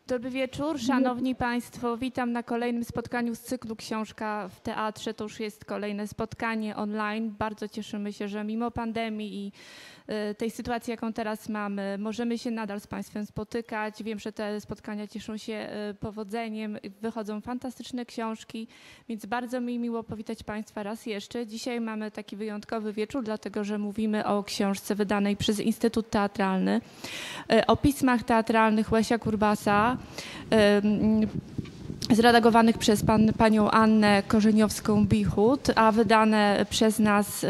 Dobry wieczór, szanowni państwo. Witam na kolejnym spotkaniu z cyklu Książka w Teatrze. To już jest kolejne spotkanie online. Bardzo cieszymy się, że mimo pandemii i tej sytuacji, jaką teraz mamy, możemy się nadal z państwem spotykać. Wiem, że te spotkania cieszą się powodzeniem. Wychodzą fantastyczne książki, więc bardzo mi miło powitać państwa raz jeszcze. Dzisiaj mamy taki wyjątkowy wieczór, dlatego że mówimy o książce wydanej przez Instytut Teatralny, o pismach teatralnych Łesia Kurbasa, zredagowanych przez panią Annę Korzeniowską-Bichut, a wydane przez nas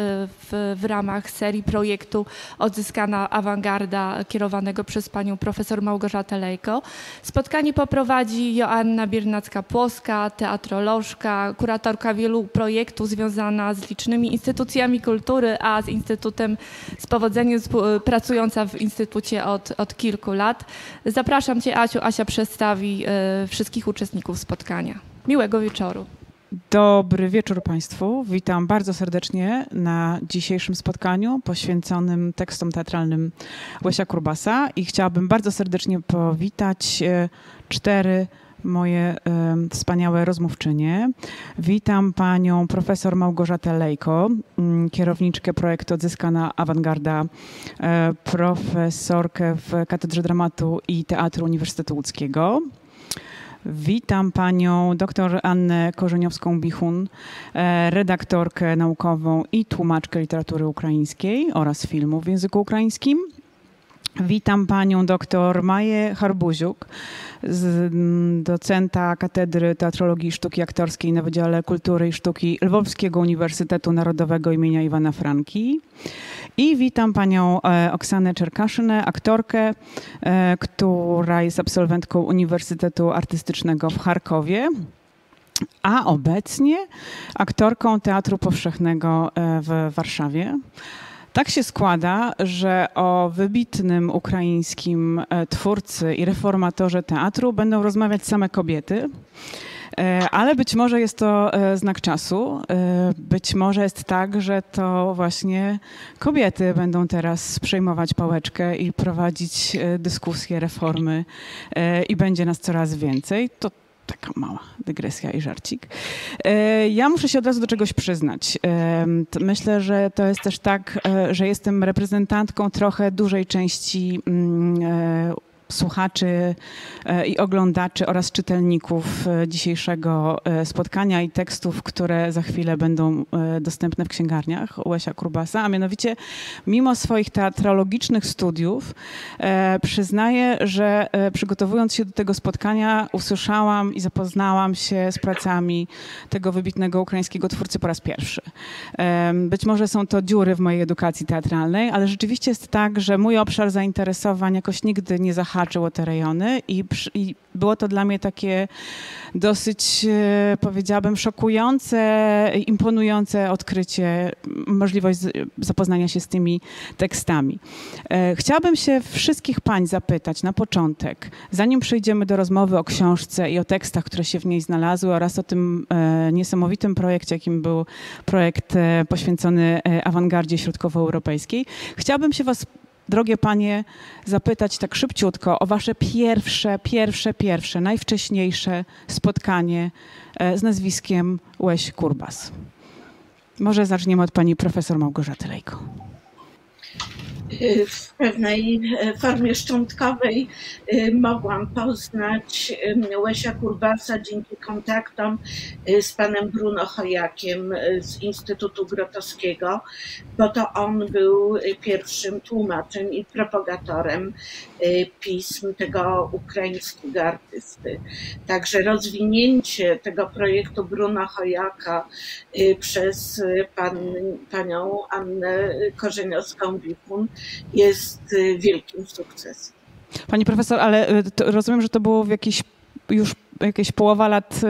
w ramach serii projektu Odzyskana Awangarda kierowanego przez panią profesor Małgorzatę Lejko. Spotkanie poprowadzi Joanna Biernacka-Płoska, teatrolożka, kuratorka wielu projektów związana z licznymi instytucjami kultury, a z Instytutem z powodzeniem pracująca w Instytucie od kilku lat. Zapraszam cię, Asiu. Asia przedstawi wszystkich uczestników spotkania. Miłego wieczoru. Dobry wieczór Państwu. Witam bardzo serdecznie na dzisiejszym spotkaniu poświęconym tekstom teatralnym Łesia Kurbasa i chciałabym bardzo serdecznie powitać 4 moje wspaniałe rozmówczynie. Witam panią profesor Małgorzatę Lejko, kierowniczkę projektu Odzyskana Awangarda, profesorkę w Katedrze Dramatu i Teatru Uniwersytetu Łódzkiego. Witam panią dr Annę Korzeniowską-Bichut, redaktorkę naukową i tłumaczkę literatury ukraińskiej oraz filmu w języku ukraińskim. Witam panią dr Maję Harbuziuk, docenta Katedry Teatrologii i Sztuki Aktorskiej na Wydziale Kultury i Sztuki Lwowskiego Uniwersytetu Narodowego imienia Iwana Franki. I witam panią Oksanę Czerkaszynę, aktorkę, która jest absolwentką Uniwersytetu Artystycznego w Charkowie, a obecnie aktorką Teatru Powszechnego w Warszawie. Tak się składa, że o wybitnym ukraińskim twórcy i reformatorze teatru będą rozmawiać same kobiety. Ale być może jest to znak czasu. Być może jest tak, że to właśnie kobiety będą teraz przejmować pałeczkę i prowadzić dyskusje, reformy i będzie nas coraz więcej. To taka mała dygresja i żarcik. Ja muszę się od razu do czegoś przyznać. Myślę, że to jest też tak, że jestem reprezentantką trochę dużej części słuchaczy i oglądaczy oraz czytelników dzisiejszego spotkania i tekstów, które za chwilę będą dostępne w księgarniach Łesia Kurbasa, a mianowicie mimo swoich teatrologicznych studiów przyznaję, że przygotowując się do tego spotkania usłyszałam i zapoznałam się z pracami tego wybitnego ukraińskiego twórcy po raz pierwszy. Być może są to dziury w mojej edukacji teatralnej, ale rzeczywiście jest tak, że mój obszar zainteresowań jakoś nigdy nie zahaczył o te rejony i było to dla mnie takie dosyć, powiedziałabym, szokujące, imponujące odkrycie, możliwość zapoznania się z tymi tekstami. Chciałabym się wszystkich pań zapytać na początek, zanim przejdziemy do rozmowy o książce i o tekstach, które się w niej znalazły oraz o tym niesamowitym projekcie, jakim był projekt poświęcony awangardzie środkowoeuropejskiej. Chciałabym się was, drogie panie, zapytać tak szybciutko o wasze pierwsze, najwcześniejsze spotkanie z nazwiskiem Łeś Kurbas. Może zaczniemy od pani profesor Małgorzaty Lejko. W pewnej formie szczątkowej mogłam poznać Łesia Kurbasa dzięki kontaktom z panem Bruno Chojakiem z Instytutu Grotowskiego, bo to on był pierwszym tłumaczem i propagatorem pism tego ukraińskiego artysty. Także rozwinięcie tego projektu Bruno Chojaka przez panią Annę Korzeniowską-Bichut jest wielkim sukcesem. Pani profesor, ale rozumiem, że to było w jakieś połowa lat,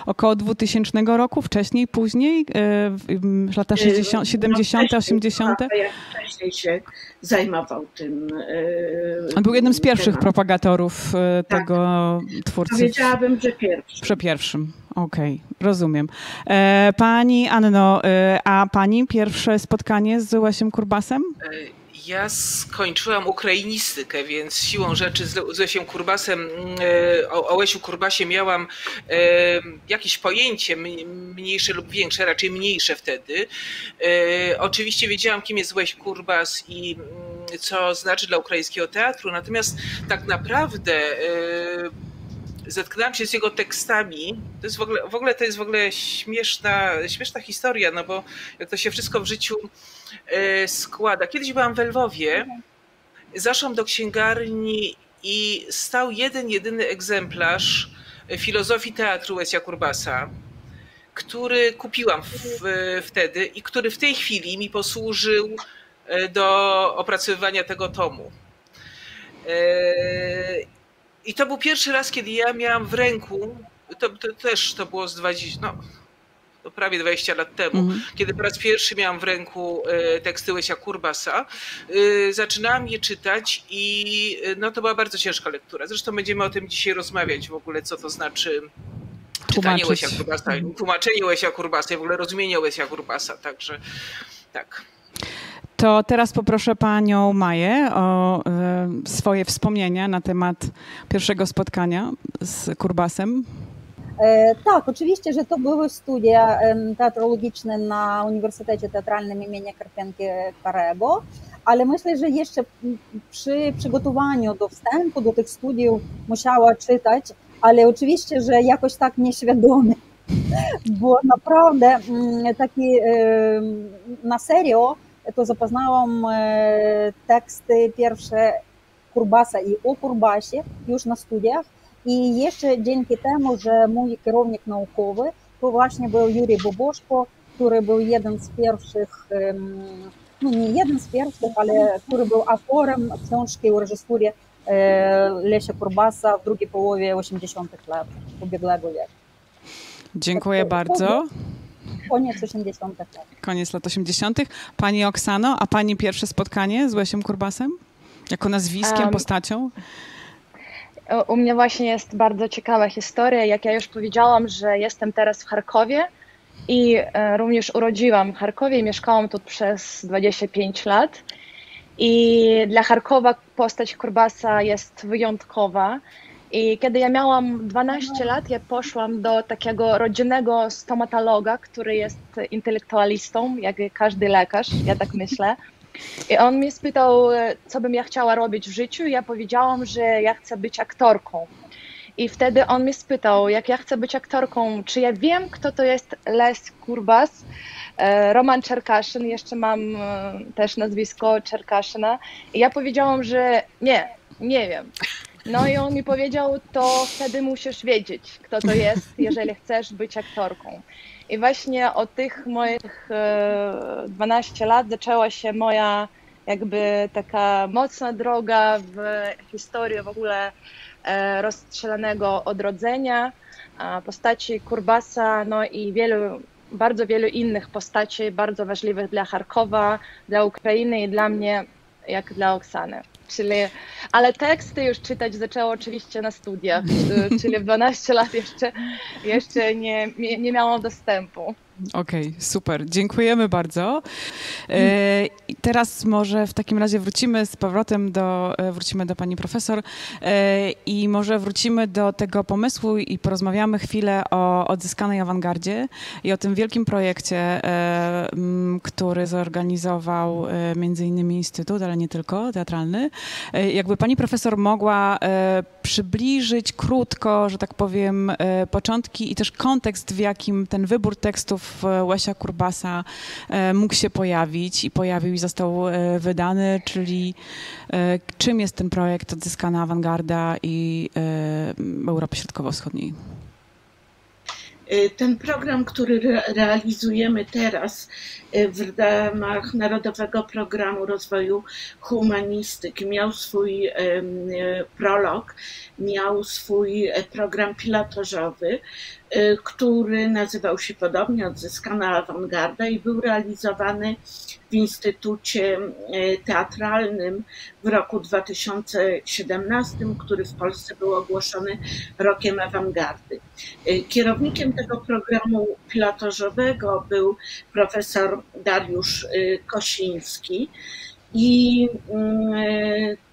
około 2000 roku, wcześniej, później, lata 60, 70, 80. Jak wcześniej się zajmował tym. On był jednym z pierwszych propagatorów tego twórcy. Powiedziałabym, że pierwszym. Pierwszym. Okej, rozumiem. Pani Anno, a pani pierwsze spotkanie z Łesiem Kurbasem? Ja skończyłam ukrainistykę, więc siłą rzeczy z Łesiem Kurbasem, o Łesiu Kurbasie miałam jakieś pojęcie, mniejsze lub większe, raczej mniejsze wtedy. Oczywiście wiedziałam, kim jest Łeś Kurbas i co znaczy dla ukraińskiego teatru, natomiast tak naprawdę zetknęłam się z jego tekstami. To jest w ogóle śmieszna historia, no bo jak to się wszystko w życiu składa. Kiedyś byłam w Lwowie, zaszłam do księgarni i stał jedyny egzemplarz filozofii teatru Łesia Kurbasa, który kupiłam wtedy i który w tej chwili mi posłużył do opracowywania tego tomu. I to był pierwszy raz, kiedy ja miałam w ręku, to było z 20, to prawie 20 lat temu, kiedy po raz pierwszy miałam w ręku teksty Łesia Kurbasa. Zaczynałam je czytać i to była bardzo ciężka lektura. Zresztą będziemy o tym dzisiaj rozmawiać w ogóle, co to znaczy czytanie Łesia Kurbasa, tłumaczenie Łesia Kurbasa i w ogóle rozumienie Łesia Kurbasa. Także tak. To teraz poproszę panią Maję o swoje wspomnienia na temat pierwszego spotkania z Kurbasem. Tak, oczywiście, że to były studia teatrologiczne na Uniwersytecie Teatralnym imienia Karpenki-Karego, ale myślę, że jeszcze przy przygotowaniu do wstępu do tych studiów musiała czytać, ale oczywiście, że jakoś tak nieświadomie, bo naprawdę taki na serio to zapoznałam teksty pierwsze Kurbasa i o Kurbasie już na studiach. I jeszcze dzięki temu, że mój kierownik naukowy to właśnie był Jurij Boboszko, który był jeden z pierwszych, nie jeden z pierwszych, ale który był autorem książki o reżyserii Lesia Kurbasa w drugiej połowie 80. lat ubiegłego wieku. Dziękuję bardzo. Koniec 80. lat. Koniec lat 80. Pani Oksano, a pani pierwsze spotkanie z Łesiem Kurbasem? Jako nazwiskiem, postacią? U mnie właśnie jest bardzo ciekawa historia. Jak ja już powiedziałam, że jestem teraz w Charkowie i również urodziłam w Charkowie i mieszkałam tu przez 25 lat. I dla Charkowa postać Kurbasa jest wyjątkowa. I kiedy ja miałam 12 lat, ja poszłam do takiego rodzinnego stomatologa, który jest intelektualistą, jak każdy lekarz, ja tak myślę. I on mnie spytał, co bym ja chciała robić w życiu. Ja powiedziałam, że ja chcę być aktorką. I wtedy on mnie spytał, jak ja chcę być aktorką, czy ja wiem, kto to jest Les Kurbas, Roman Czerkaszyn, jeszcze mam też nazwisko Czerkaszyna. I ja powiedziałam, że nie wiem. No i on mi powiedział, to wtedy musisz wiedzieć, kto to jest, jeżeli chcesz być aktorką. I właśnie od tych moich 12 lat zaczęła się moja jakby taka mocna droga w historii w ogóle rozstrzelanego odrodzenia, postaci Kurbasa, no i bardzo wielu innych postaci bardzo ważliwych dla Charkowa, dla Ukrainy i dla mnie, jak dla Oksany. Ale teksty już czytać zaczęło oczywiście na studiach, czyli w 12 lat jeszcze nie miałam dostępu. Okej, super. Dziękujemy bardzo. I teraz może w takim razie wrócimy z powrotem do pani profesor i może wrócimy do tego pomysłu i porozmawiamy chwilę o odzyskanej awangardzie i o tym wielkim projekcie, który zorganizował między innymi Instytut, ale nie tylko, teatralny. Jakby pani profesor mogła przybliżyć krótko, że tak powiem, początki i też kontekst, w jakim ten wybór tekstów Łesia Kurbasa mógł się pojawić i pojawił i został wydany, czyli czym jest ten projekt Odzyskana Awangarda i Europy Środkowo-Wschodniej? Ten program, który realizujemy teraz w ramach Narodowego Programu Rozwoju Humanistyki, miał swój prolog, miał swój program pilotażowy, który nazywał się podobnie Odzyskana Awangarda i był realizowany w Instytucie Teatralnym w roku 2017, który w Polsce był ogłoszony Rokiem Awangardy. Kierownikiem tego programu pilotażowego był profesor Dariusz Kosiński I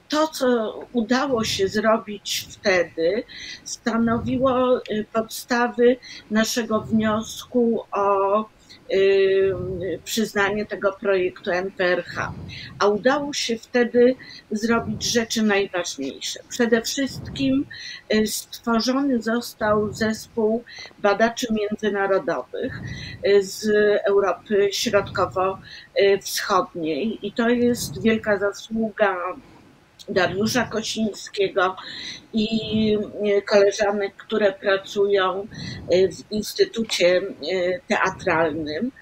to, co udało się zrobić wtedy, stanowiło podstawy naszego wniosku o przyznanie tego projektu NPRH. A udało się wtedy zrobić rzeczy najważniejsze. Przede wszystkim stworzony został zespół badaczy międzynarodowych z Europy Środkowo-Wschodniej i to jest wielka zasługa Dariusza Kosińskiego i koleżanek, które pracują w Instytucie Teatralnym,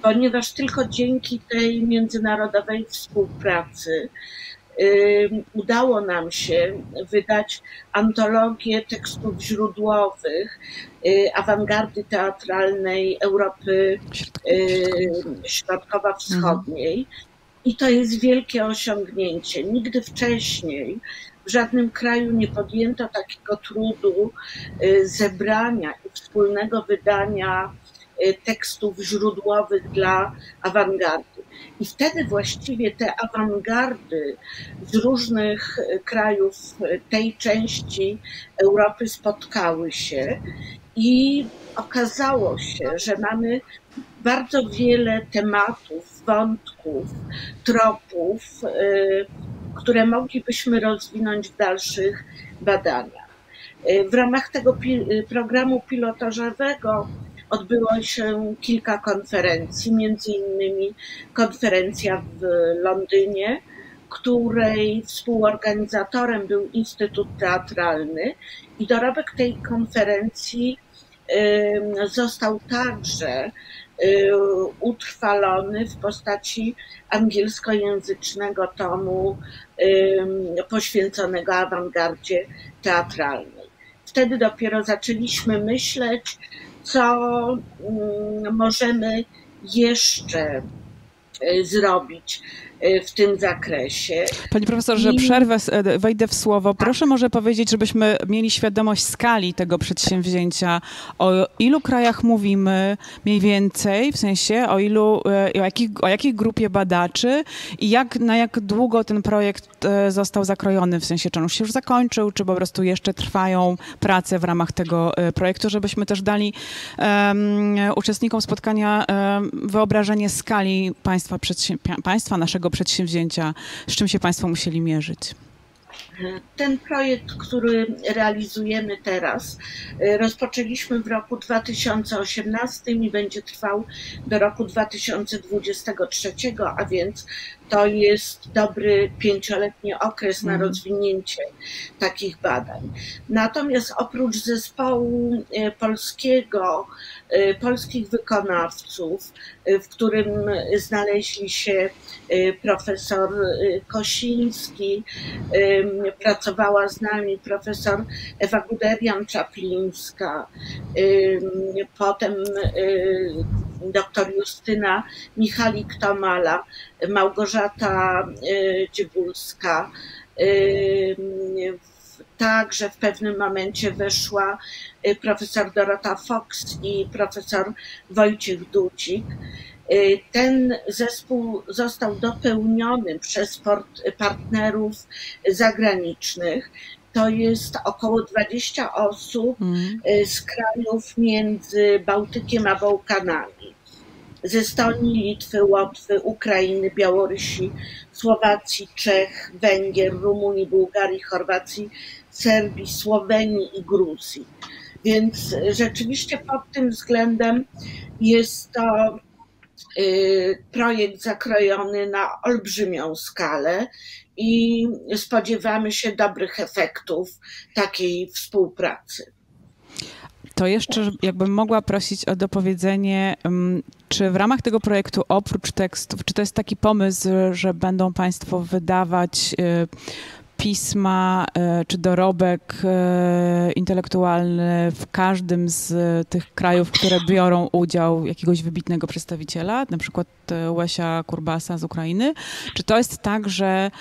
ponieważ tylko dzięki tej międzynarodowej współpracy udało nam się wydać antologię tekstów źródłowych awangardy teatralnej Europy Środkowo-Wschodniej. I to jest wielkie osiągnięcie. Nigdy wcześniej w żadnym kraju nie podjęto takiego trudu zebrania i wspólnego wydania tekstów źródłowych dla awangardy. I wtedy właściwie te awangardy z różnych krajów tej części Europy spotkały się i okazało się, że mamy bardzo wiele tematów, wątków, tropów, które moglibyśmy rozwinąć w dalszych badaniach. W ramach tego programu pilotażowego odbyło się kilka konferencji, między innymi konferencja w Londynie, której współorganizatorem był Instytut Teatralny i dorobek tej konferencji został także utrwalony w postaci angielskojęzycznego tomu poświęconego awangardzie teatralnej. Wtedy dopiero zaczęliśmy myśleć, co możemy jeszcze zrobić w tym zakresie. Pani profesorze, wejdę w słowo. Proszę może powiedzieć, żebyśmy mieli świadomość skali tego przedsięwzięcia. O ilu krajach mówimy mniej więcej, w sensie o jakiej grupie badaczy i na jak długo ten projekt został zakrojony, w sensie czy on się już zakończył, czy po prostu jeszcze trwają prace w ramach tego projektu, żebyśmy też dali uczestnikom spotkania wyobrażenie skali państwa, naszego przedsięwzięcia, z czym się Państwo musieli mierzyć? Ten projekt, który realizujemy teraz, rozpoczęliśmy w roku 2018 i będzie trwał do roku 2023, a więc to jest dobry 5-letni okres na rozwinięcie takich badań. Natomiast oprócz zespołu polskich wykonawców, w którym znaleźli się profesor Kosiński, pracowała z nami profesor Ewa Guderian-Czaplińska, potem doktor Justyna Michalik-Tomala, Małgorzata Dziewulska. Także w pewnym momencie weszła profesor Dorota Fox i profesor Wojciech Dudzik. Ten zespół został dopełniony przez partnerów zagranicznych. To jest około 20 osób z krajów między Bałtykiem a Bałkanami. Z Estonii, Litwy, Łotwy, Ukrainy, Białorusi, Słowacji, Czech, Węgier, Rumunii, Bułgarii, Chorwacji, Serbii, Słowenii i Gruzji. Więc rzeczywiście pod tym względem jest to projekt zakrojony na olbrzymią skalę i spodziewamy się dobrych efektów takiej współpracy. To jeszcze, jakbym mogła prosić o dopowiedzenie, czy w ramach tego projektu oprócz tekstów, czy to jest taki pomysł, że będą Państwo wydawać pisma czy dorobek intelektualny w każdym z tych krajów, które biorą udział jakiegoś wybitnego przedstawiciela, na przykład Łesia Kurbasa z Ukrainy? Czy to jest tak, że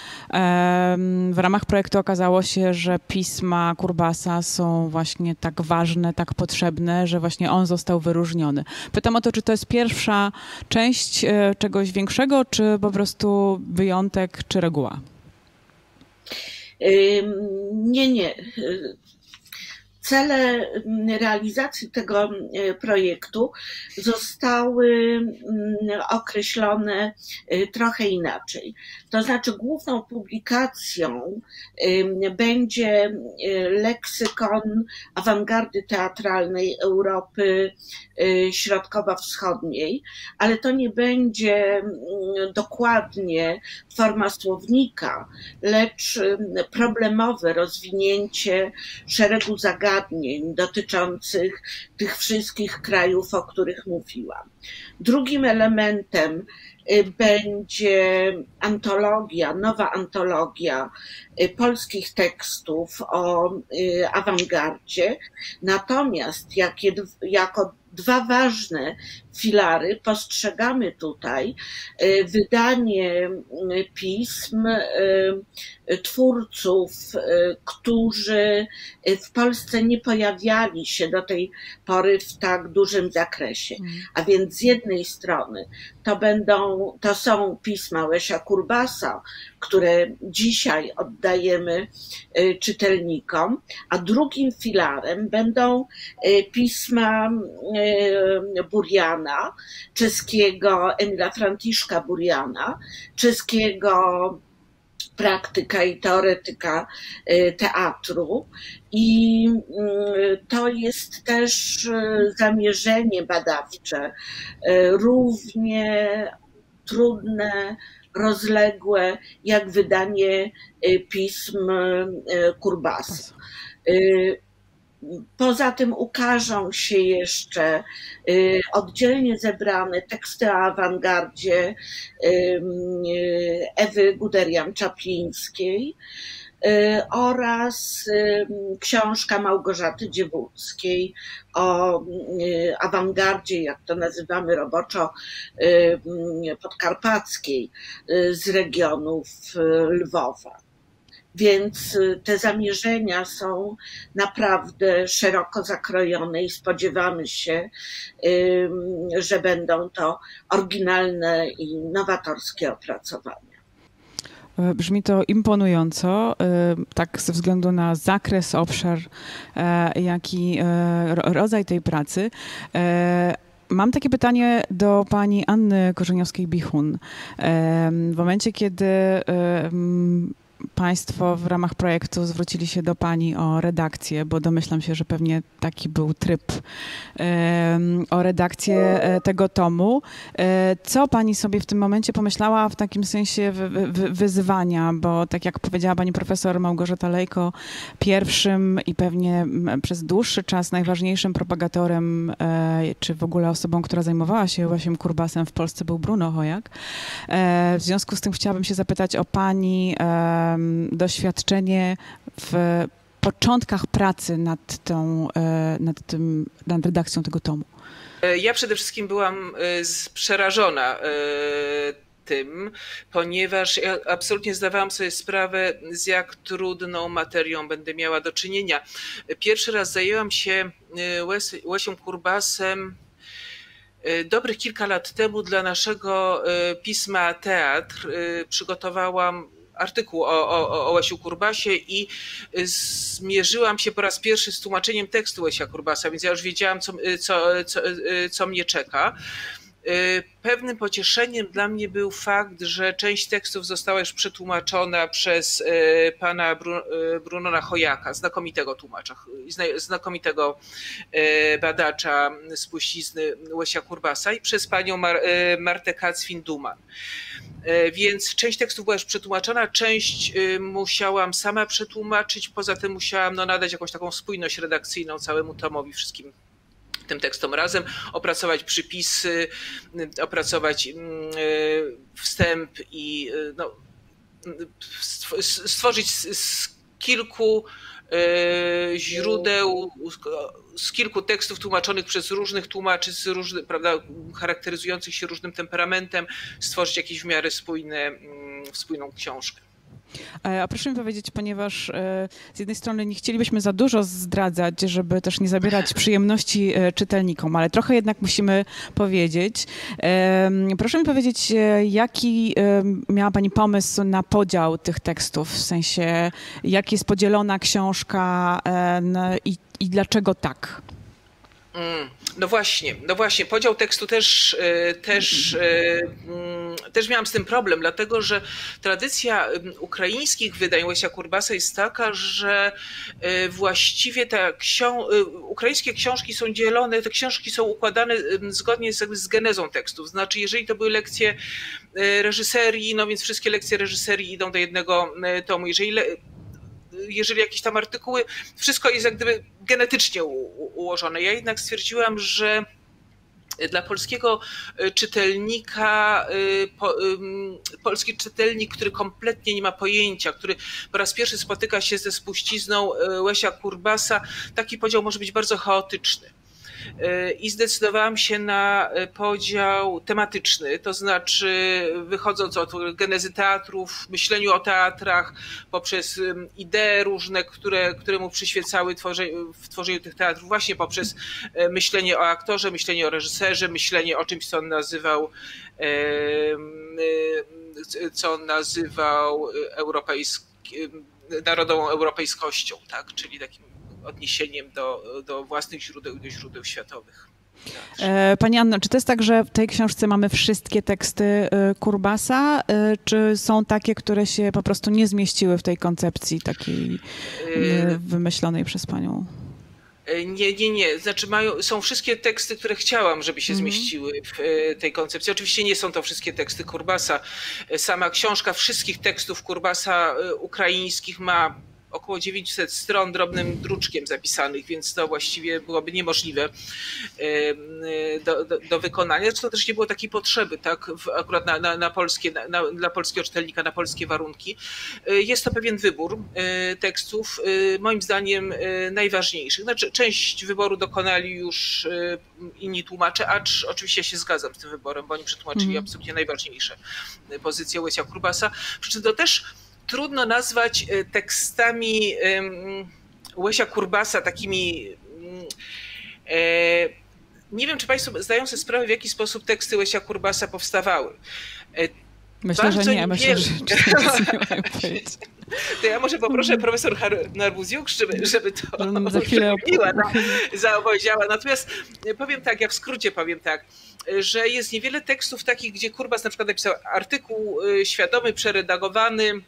w ramach projektu okazało się, że pisma Kurbasa są właśnie tak ważne, tak potrzebne, że właśnie on został wyróżniony? Pytam o to, czy to jest pierwsza część czegoś większego, czy po prostu wyjątek, czy reguła? Nie. Cele realizacji tego projektu zostały określone trochę inaczej. To znaczy główną publikacją będzie leksykon awangardy teatralnej Europy Środkowo-Wschodniej, ale to nie będzie dokładnie forma słownika, lecz problemowe rozwinięcie szeregu zagadnień dotyczących tych wszystkich krajów, o których mówiłam. Drugim elementem będzie antologia, nowa antologia polskich tekstów o awangardzie. Natomiast jako dwa ważne filary postrzegamy tutaj wydanie pism twórców, którzy w Polsce nie pojawiali się do tej pory w tak dużym zakresie. A więc z jednej strony to są pisma Łesia Kurbasa, które dzisiaj oddajemy czytelnikom, a drugim filarem będą pisma Buriana, czeskiego Emila Franciszka Buriana, czeskiego praktyka i teoretyka teatru. I to jest też zamierzenie badawcze, równie trudne, rozległe, jak wydanie pism Kurbasa. Poza tym ukażą się jeszcze oddzielnie zebrane teksty o awangardzie Ewy Guderian-Czaplińskiej oraz książka Małgorzaty Dziewuckiej o awangardzie, jak to nazywamy roboczo, podkarpackiej z regionów Lwowa. Więc te zamierzenia są naprawdę szeroko zakrojone i spodziewamy się, że będą to oryginalne i nowatorskie opracowania. Brzmi to imponująco, tak ze względu na zakres, obszar, jak i rodzaj tej pracy. Mam takie pytanie do pani Anny Korzeniowskiej-Bichun. W momencie, kiedy Państwo w ramach projektu zwrócili się do pani o redakcję, bo domyślam się, że pewnie taki był tryb, o redakcję tego tomu. Co pani sobie w tym momencie pomyślała w takim sensie wyzwania? Bo tak jak powiedziała pani profesor Małgorzata Lejko, pierwszym i pewnie przez dłuższy czas najważniejszym propagatorem, czy w ogóle osobą, która zajmowała się Łesiem Kurbasem w Polsce, był Bruno Hojak. W związku z tym chciałabym się zapytać o pani doświadczenie w początkach pracy nad redakcją tego tomu. Ja przede wszystkim byłam przerażona tym, ponieważ ja absolutnie zdawałam sobie sprawę, z jak trudną materią będę miała do czynienia. Pierwszy raz zajęłam się Łesiem Kurbasem dobrych kilka lat temu dla naszego pisma Teatr. Przygotowałam artykuł o Łesiu Kurbasie i zmierzyłam się po raz pierwszy z tłumaczeniem tekstu Łesia Kurbasa, więc ja już wiedziałam, co mnie czeka. Pewnym pocieszeniem dla mnie był fakt, że część tekstów została już przetłumaczona przez pana Brunona Hojaka, znakomitego tłumacza, znakomitego badacza spuścizny Łesia Kurbasa, i przez panią Martę Kacwin-Duman. Więc część tekstów była już przetłumaczona, część musiałam sama przetłumaczyć, poza tym musiałam nadać jakąś taką spójność redakcyjną całemu tomowi, wszystkim tym tekstom razem, opracować przypisy, opracować wstęp i stworzyć z kilku źródeł, z kilku tekstów tłumaczonych przez różnych tłumaczy, prawda, charakteryzujących się różnym temperamentem, stworzyć jakąś w miarę spójną książkę. A proszę mi powiedzieć, ponieważ z jednej strony nie chcielibyśmy za dużo zdradzać, żeby też nie zabierać przyjemności czytelnikom, ale trochę jednak musimy powiedzieć. Proszę mi powiedzieć, jaki miała Pani pomysł na podział tych tekstów, w sensie jak jest podzielona książka i dlaczego tak? No właśnie, podział tekstu też miałam z tym problem, dlatego że tradycja ukraińskich wydań Łesia Kurbasa jest taka, że właściwie ukraińskie książki są dzielone, te książki są układane zgodnie z genezą tekstów. Znaczy, jeżeli to były lekcje reżyserii, no więc wszystkie lekcje reżyserii idą do jednego tomu. Jeżeli jakieś tam artykuły, wszystko jest jak gdyby genetycznie ułożone. Ja jednak stwierdziłam, że dla polskiego czytelnika, polski czytelnik, który kompletnie nie ma pojęcia, który po raz pierwszy spotyka się ze spuścizną Łesia Kurbasa, taki podział może być bardzo chaotyczny. I zdecydowałam się na podział tematyczny, to znaczy wychodząc od genezy teatrów, myśleniu o teatrach, poprzez idee różne, które mu przyświecały w tworzeniu tych teatrów, właśnie poprzez myślenie o aktorze, myślenie o reżyserze, myślenie o czymś, co on nazywał narodową europejskością, tak? Czyli takim odniesieniem do własnych źródeł i do źródeł światowych. Pani Anno, czy to jest tak, że w tej książce mamy wszystkie teksty Kurbasa, czy są takie, które się po prostu nie zmieściły w tej koncepcji takiej wymyślonej przez Panią? Nie. Znaczy są wszystkie teksty, które chciałam, żeby się zmieściły w tej koncepcji. Oczywiście nie są to wszystkie teksty Kurbasa. Sama książka wszystkich tekstów Kurbasa ukraińskich ma około 900 stron drobnym druczkiem zapisanych, więc to właściwie byłoby niemożliwe do wykonania. Zresztą też nie było takiej potrzeby, tak, akurat dla polskiego czytelnika, na polskie warunki. Jest to pewien wybór tekstów, moim zdaniem najważniejszych. Znaczy, część wyboru dokonali już inni tłumacze, acz oczywiście się zgadzam z tym wyborem, bo oni przetłumaczyli absolutnie najważniejsze pozycje Łesia Kurbasa. Przy czym to też trudno nazwać tekstami Łesia Kurbasa takimi... Nie wiem, czy Państwo zdają sobie sprawę, w jaki sposób teksty Łesia Kurbasa powstawały. Myślę, że nie. Myślę, że nie mają pojęcia. To ja może poproszę profesor Narbuziuk, żeby to za chwilę zaopowiedziała. Natomiast powiem tak, w skrócie powiem tak, że jest niewiele tekstów takich, gdzie Kurbas na przykład napisał artykuł świadomy, przeredagowany,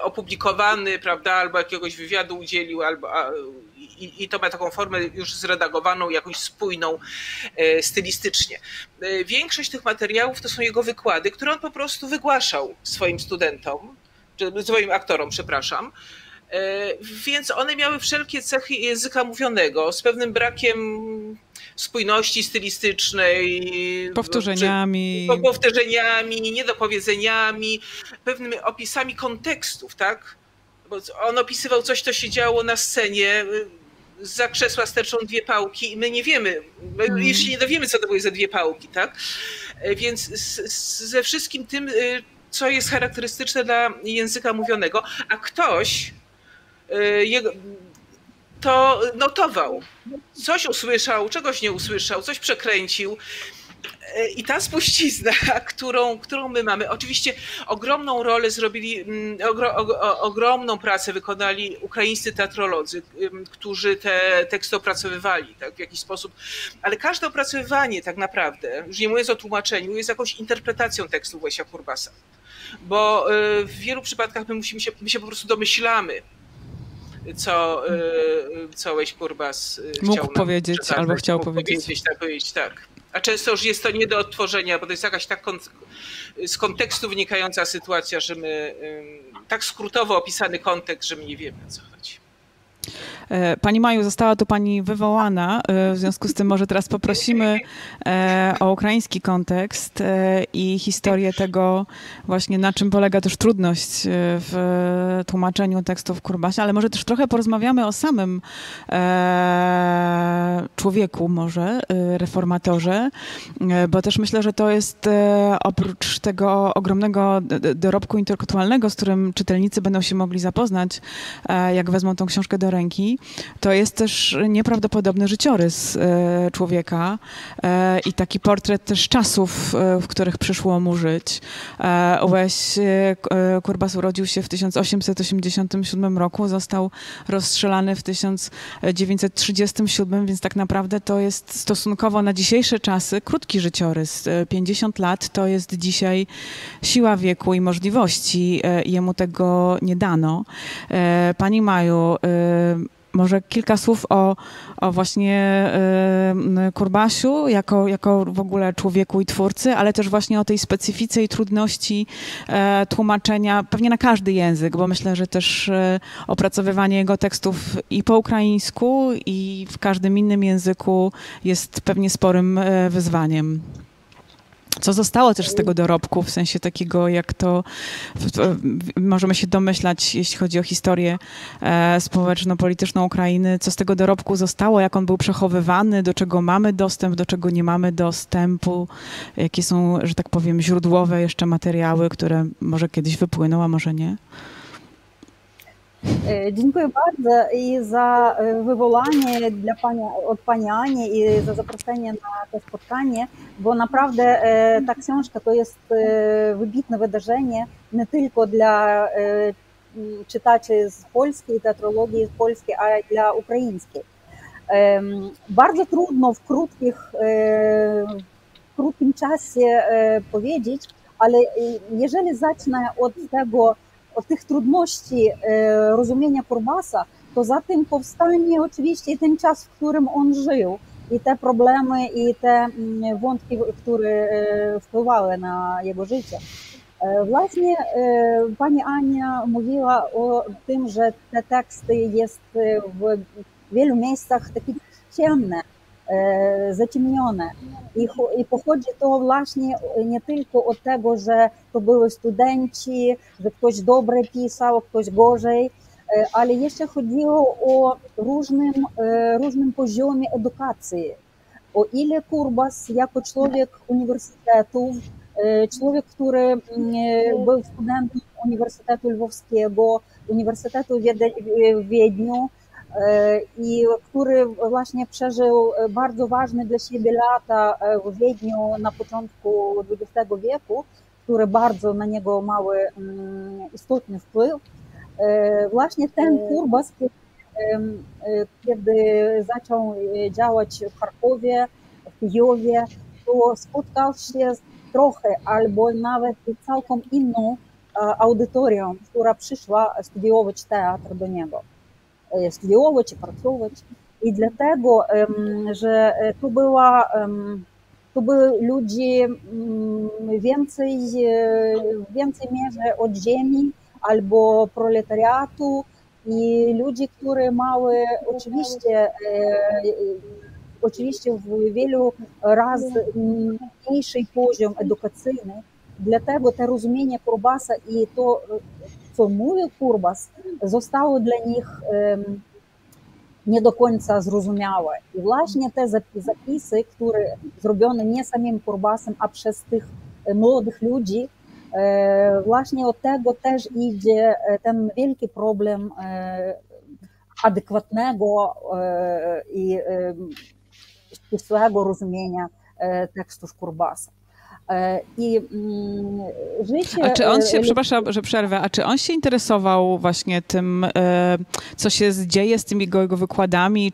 opublikowany, prawda, albo jakiegoś wywiadu udzielił, i to ma taką formę już zredagowaną, jakąś spójną stylistycznie. Większość tych materiałów to są jego wykłady, które on po prostu wygłaszał swoim studentom, czy swoim aktorom, przepraszam. Więc one miały wszelkie cechy języka mówionego, z pewnym brakiem spójności stylistycznej, powtórzeniami, niedopowiedzeniami, pewnymi opisami kontekstów, tak? Bo on opisywał coś, co się działo na scenie, za krzesła sterczą dwie pałki i my nie wiemy, jeszcze nie dowiemy, co to były za dwie pałki, tak? Więc ze wszystkim tym, co jest charakterystyczne dla języka mówionego, a ktoś to notował. Coś usłyszał, czegoś nie usłyszał, coś przekręcił. I ta spuścizna, którą my mamy, oczywiście ogromną rolę zrobili, ogromną pracę wykonali ukraińscy teatrolodzy, którzy te teksty opracowywali, tak, w jakiś sposób. Ale każde opracowywanie tak naprawdę, już nie mówiąc o tłumaczeniu, jest jakąś interpretacją tekstu Łesia Kurbasa. Bo w wielu przypadkach my się po prostu domyślamy, co Łeś Kurbas mógł powiedzieć albo chciał powiedzieć. Tak. A często już jest to nie do odtworzenia, bo to jest jakaś tak z kontekstu wynikająca sytuacja, że my tak skrótowo opisany kontekst, że my nie wiemy, o co chodzi. Pani Maju, została tu pani wywołana, w związku z tym może teraz poprosimy o ukraiński kontekst i historię tego właśnie, na czym polega też trudność w tłumaczeniu tekstów Kurbasia, ale może też trochę porozmawiamy o samym człowieku może, reformatorze, bo też myślę, że to jest oprócz tego ogromnego dorobku intelektualnego, z którym czytelnicy będą się mogli zapoznać, jak wezmą tą książkę do ręki, to jest też nieprawdopodobny życiorys człowieka i taki portret też czasów, w których przyszło mu żyć. Łeś Kurbas urodził się w 1887 roku, został rozstrzelany w 1937, więc tak naprawdę to jest stosunkowo na dzisiejsze czasy krótki życiorys. 50 lat to jest dzisiaj siła wieku i możliwości. Jemu tego nie dano. Pani Maju, może kilka słów o właśnie Kurbasiu jako w ogóle człowieku i twórcy, ale też właśnie o tej specyfice i trudności tłumaczenia pewnie na każdy język, bo myślę, że też opracowywanie jego tekstów i po ukraińsku, i w każdym innym języku jest pewnie sporym wyzwaniem. Co zostało też z tego dorobku, w sensie takiego, jak to możemy się domyślać, jeśli chodzi o historię społeczno-polityczną Ukrainy, co z tego dorobku zostało, jak on był przechowywany, do czego mamy dostęp, do czego nie mamy dostępu, jakie są, że tak powiem, źródłowe jeszcze materiały, które może kiedyś wypłyną, a może nie. Dziękuję bardzo i za wywołanie od pani Ani i za zaproszenie na to spotkanie, bo naprawdę ta książka to jest wybitne wydarzenie nie tylko dla czytaczy z polskiej teatrologii, z polskiej, a i dla ukraińskiej. Bardzo trudno w krótkim czasie powiedzieć, ale jeżeli zacznę od tych trudności rozumienia Kurbasa, to za tym powstanie oczywiście ten czas, w którym on żył, i te problemy, i te wątki, które wpływały na jego życie. Właśnie pani Ania mówiła o tym, że te teksty jest w wielu miejscach takie ciemne, zaciemnione. I pochodzi to właśnie nie tylko od tego, że to były studenci, że ktoś dobrze pisał, ktoś gorzej, ale jeszcze chodziło o różnym poziomie edukacji. O ile Kurbas jako człowiek uniwersytetu, człowiek, który był studentem Uniwersytetu Lwowskiego, Uniwersytetu w Wiedniu, i który właśnie przeżył bardzo ważne dla siebie lata w Wiedniu na początku XX wieku, które bardzo na niego miały istotny wpływ. Właśnie ten Kurbas, kiedy zaczął działać w Charkowie, w Kijowie, to spotkał się z trochę albo nawet całkiem inną audytorią, która przyszła studiować teatr do niego. Studiować i pracować. I dlatego, że to były ludzie w więcej mierze od ziemi albo proletariatu i ludzie, którzy miały oczywiście w wielu razy mniejszy poziom edukacyjny. Dlatego to rozumienie Kurbasa i to, co mówił Kurbas, zostało dla nich nie do końca zrozumiałe. I właśnie te zapisy, które zrobione nie samym Kurbasem, a przez tych młodych ludzi, właśnie od tego też idzie ten wielki problem adekwatnego i ścisłego rozumienia tekstów Kurbasa. I życie... A czy on się, przepraszam, że przerwę, a czy on się interesował właśnie tym, co się dzieje z tymi jego wykładami,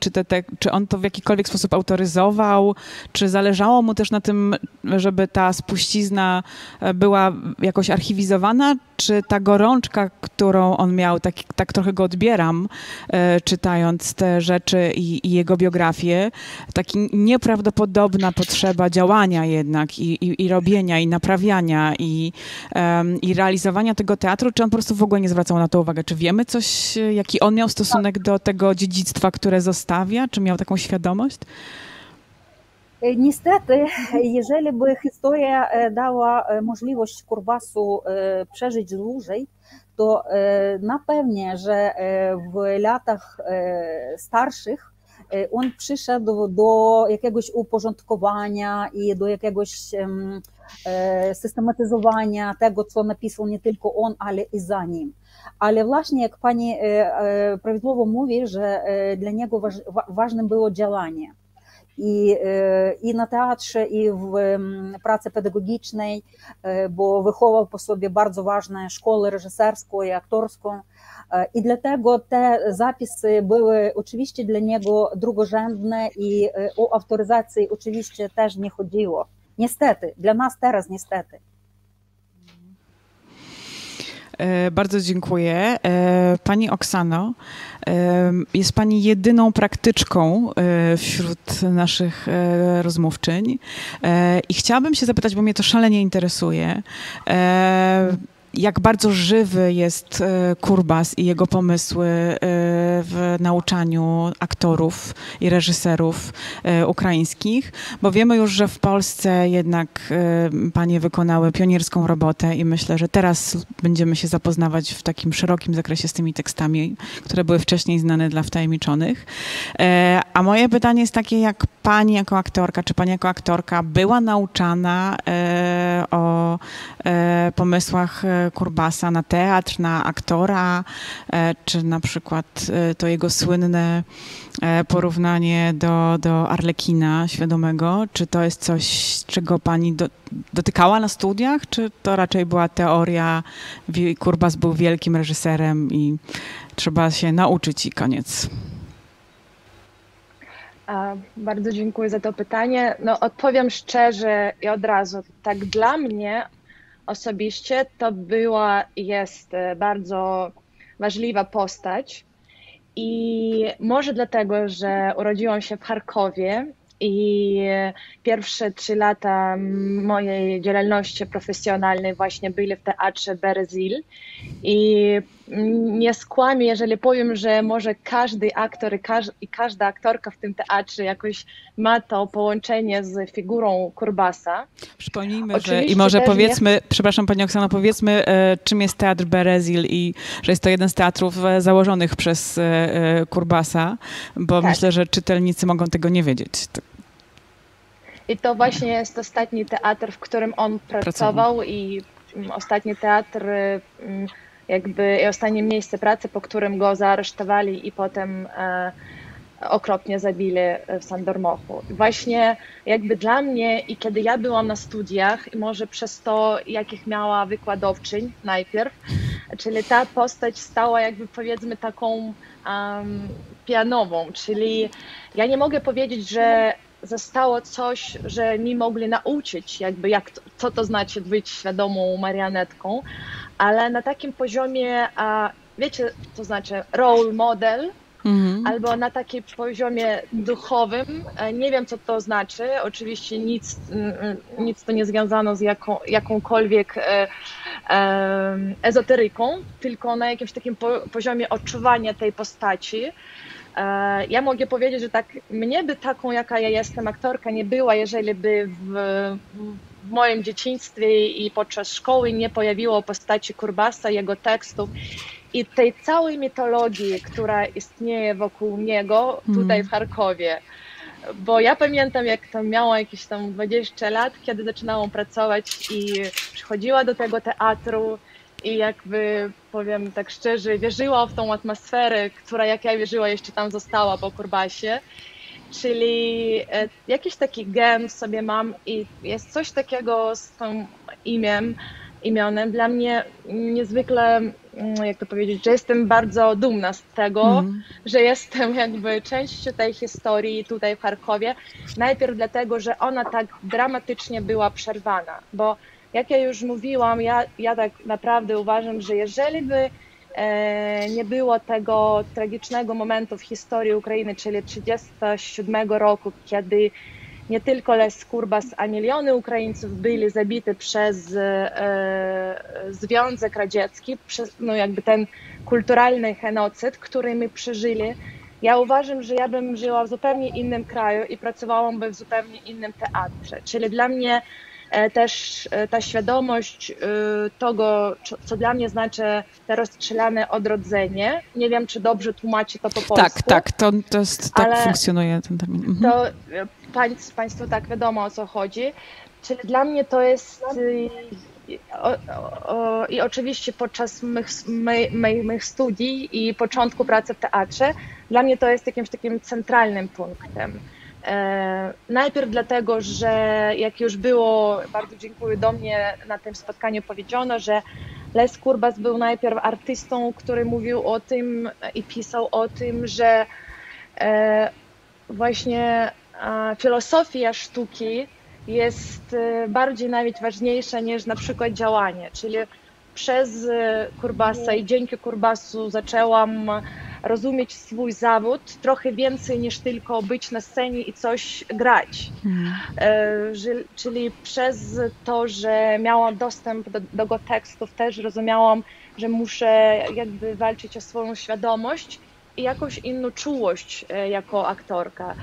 czy on to w jakikolwiek sposób autoryzował, czy zależało mu też na tym, żeby ta spuścizna była jakoś archiwizowana, czy ta gorączka, którą on miał, tak trochę go odbieram, czytając te rzeczy i jego biografię, taki nieprawdopodobna potrzeba działania jednak i robienia, i naprawiania, i realizowania tego teatru, czy on po prostu w ogóle nie zwracał na to uwagę? Czy wiemy coś, jaki on miał stosunek do tego dziedzictwa, które zostawia? Czy miał taką świadomość? Niestety, jeżeli by historia dała możliwość Kurbasu przeżyć dłużej, to na pewno, że w latach starszych on przyszedł do jakiegoś uporządkowania i do jakiegoś systematyzowania tego, co napisał nie tylko on, ale i za nim. Ale właśnie jak pani prawidłowo mówi, że dla niego ważnym było działanie. I na teatrze, i w pracy pedagogicznej, bo wychował po sobie bardzo ważną szkołę reżyserską i aktorską. I dlatego te zapisy były oczywiście dla niego drugorzędne i o autoryzację oczywiście też nie chodziło. Niestety, dla nas teraz niestety. Bardzo dziękuję. Pani Oksano, jest Pani jedyną praktyczką wśród naszych rozmówczyń i chciałabym się zapytać, bo mnie to szalenie interesuje, jak bardzo żywy jest Kurbas i jego pomysły w nauczaniu aktorów i reżyserów ukraińskich, bo wiemy już, że w Polsce jednak panie wykonały pionierską robotę i myślę, że teraz będziemy się zapoznawać w takim szerokim zakresie z tymi tekstami, które były wcześniej znane dla wtajemniczonych. A moje pytanie jest takie, jak pani jako aktorka, czy pani jako aktorka była nauczana o pomysłach Kurbasa na teatr, na aktora, czy na przykład to jego słynne porównanie do Arlekina świadomego, czy to jest coś, czego pani dotykała na studiach, czy to raczej była teoria, Kurbas był wielkim reżyserem i trzeba się nauczyć i koniec? Bardzo dziękuję za to pytanie. No, odpowiem szczerze i od razu. Tak dla mnie osobiście to była i jest bardzo ważliwa postać i może dlatego, że urodziłam się w Charkowie i pierwsze 3 lata mojej działalności profesjonalnej właśnie były w teatrze Berezil i nie skłamię, jeżeli powiem, że może każdy aktor i każda aktorka w tym teatrze jakoś ma to połączenie z figurą Kurbasa. Przypomnijmy, że i może powiedzmy, przepraszam Pani Oksano, powiedzmy, czym jest Teatr Berezil i że jest to jeden z teatrów założonych przez Kurbasa, bo tak. Myślę, że czytelnicy mogą tego nie wiedzieć. I to właśnie jest ostatni teatr, w którym on pracował i ostatni teatr, jakby ostatnie miejsce pracy, po którym go zaaresztowali i potem okropnie zabili w Sandormochu. Właśnie jakby dla mnie i kiedy ja byłam na studiach i może przez to, jakich miała wykładowczyń najpierw, czyli ta postać stała jakby powiedzmy taką pianową, czyli ja nie mogę powiedzieć, że zostało coś, że mi mogli nauczyć, jakby co to znaczy być świadomą marionetką, ale na takim poziomie, wiecie, to znaczy role model, albo na takim poziomie duchowym, nie wiem co to znaczy, oczywiście nic to nie związano z jakąkolwiek ezoteryką, tylko na jakimś takim poziomie odczuwania tej postaci. Ja mogę powiedzieć, że tak mnie by taką, jaka ja jestem, aktorka nie była, jeżeli by w moim dzieciństwie i podczas szkoły nie pojawiło postaci Kurbasa, jego tekstów i tej całej mitologii, która istnieje wokół niego tutaj w Charkowie. Bo ja pamiętam, jak tam miała jakieś tam 20 lat, kiedy zaczynałam pracować i przychodziła do tego teatru i jakby, powiem tak szczerze, wierzyła w tą atmosferę, która jak ja wierzyła jeszcze tam została po Kurbasie. Czyli jakiś taki gen sobie mam i jest coś takiego z tym imionem. Dla mnie niezwykle, jak to powiedzieć, że jestem bardzo dumna z tego, że jestem jakby częścią tej historii tutaj w Charkowie. Najpierw dlatego, że ona tak dramatycznie była przerwana, bo jak ja już mówiłam, ja tak naprawdę uważam, że jeżeli by nie było tego tragicznego momentu w historii Ukrainy, czyli 1937 roku, kiedy nie tylko Lech Kurbas, a miliony Ukraińców byli zabiti przez Związek Radziecki, przez jakby ten kulturalny genocyd, który my przeżyli. Ja uważam, że ja bym żyła w zupełnie innym kraju i pracowałam w zupełnie innym teatrze. Czyli dla mnie też ta świadomość tego, co dla mnie znaczy te rozstrzelane odrodzenie. Nie wiem, czy dobrze tłumaczy to po polsku. Tak, tak funkcjonuje ten termin. To Państwu tak wiadomo, o co chodzi. Czyli dla mnie to jest i oczywiście podczas moich studiów i początku pracy w teatrze, dla mnie to jest jakimś takim centralnym punktem. Najpierw dlatego, że jak już było, bardzo dziękuję, do mnie na tym spotkaniu powiedziano, że Lech Kurbas był najpierw artystą, który mówił o tym i pisał o tym, że właśnie filozofia sztuki jest bardziej nawet ważniejsza niż na przykład działanie, czyli przez Kurbasa i dzięki Kurbasu zaczęłam rozumieć swój zawód trochę więcej niż tylko być na scenie i coś grać. Czyli przez to, że miałam dostęp do jego tekstów, też rozumiałam, że muszę jakby walczyć o swoją świadomość i jakąś inną czułość jako aktorka.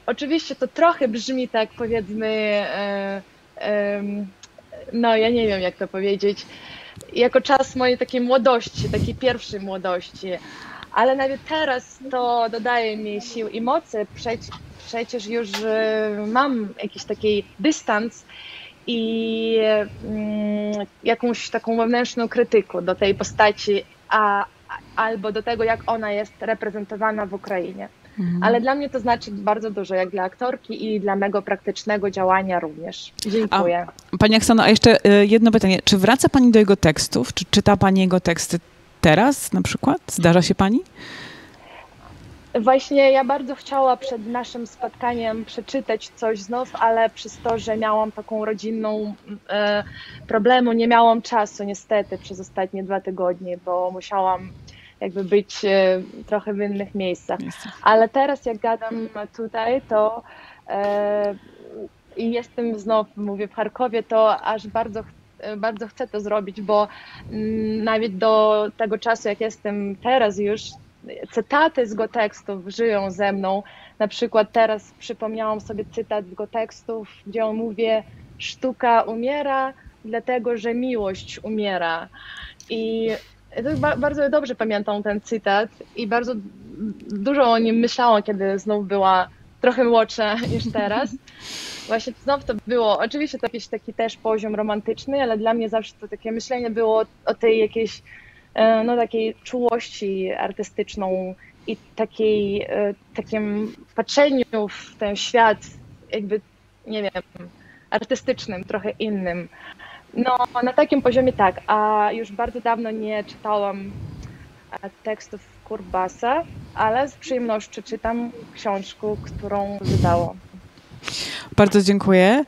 Oczywiście to trochę brzmi tak, powiedzmy, no ja nie wiem jak to powiedzieć, jako czas mojej takiej młodości, takiej pierwszej młodości, ale nawet teraz to dodaje mi sił i mocy, przecież już mam jakiś taki dystans i jakąś taką wewnętrzną krytykę do tej postaci, albo do tego, jak ona jest reprezentowana w Ukrainie. Ale dla mnie to znaczy bardzo dużo, jak dla aktorki i dla mego praktycznego działania również. Dziękuję. Pani Oksano, a jeszcze jedno pytanie. Czy wraca Pani do jego tekstów? Czy czyta Pani jego teksty teraz na przykład? Zdarza się Pani? Właśnie ja bardzo chciała przed naszym spotkaniem przeczytać coś znów, ale przez to, że miałam taką rodzinną problemu, nie miałam czasu niestety przez ostatnie 2 tygodnie, bo musiałam jakby być trochę w innych miejscach. Ale teraz jak gadam tutaj, to i jestem znów, mówię, w Charkowie, to aż bardzo chcę to zrobić, bo nawet do tego czasu, jak jestem teraz już, cytaty z jego tekstów żyją ze mną. Na przykład teraz przypomniałam sobie cytat z jego tekstów, gdzie on mówi: sztuka umiera, dlatego że miłość umiera. I bardzo dobrze pamiętam ten cytat i bardzo dużo o nim myślałam, kiedy znów była trochę młodsza niż teraz. Właśnie znów to było, oczywiście to jakiś taki też poziom romantyczny, ale dla mnie zawsze to takie myślenie było o tej jakiejś, no takiej czułości artystyczną i takim patrzeniu w ten świat jakby, nie wiem, artystycznym, trochę innym. No, na takim poziomie tak, a już bardzo dawno nie czytałam tekstów Kurbasa, ale z przyjemnością czytam książkę, którą wydałam. Bardzo dziękuję.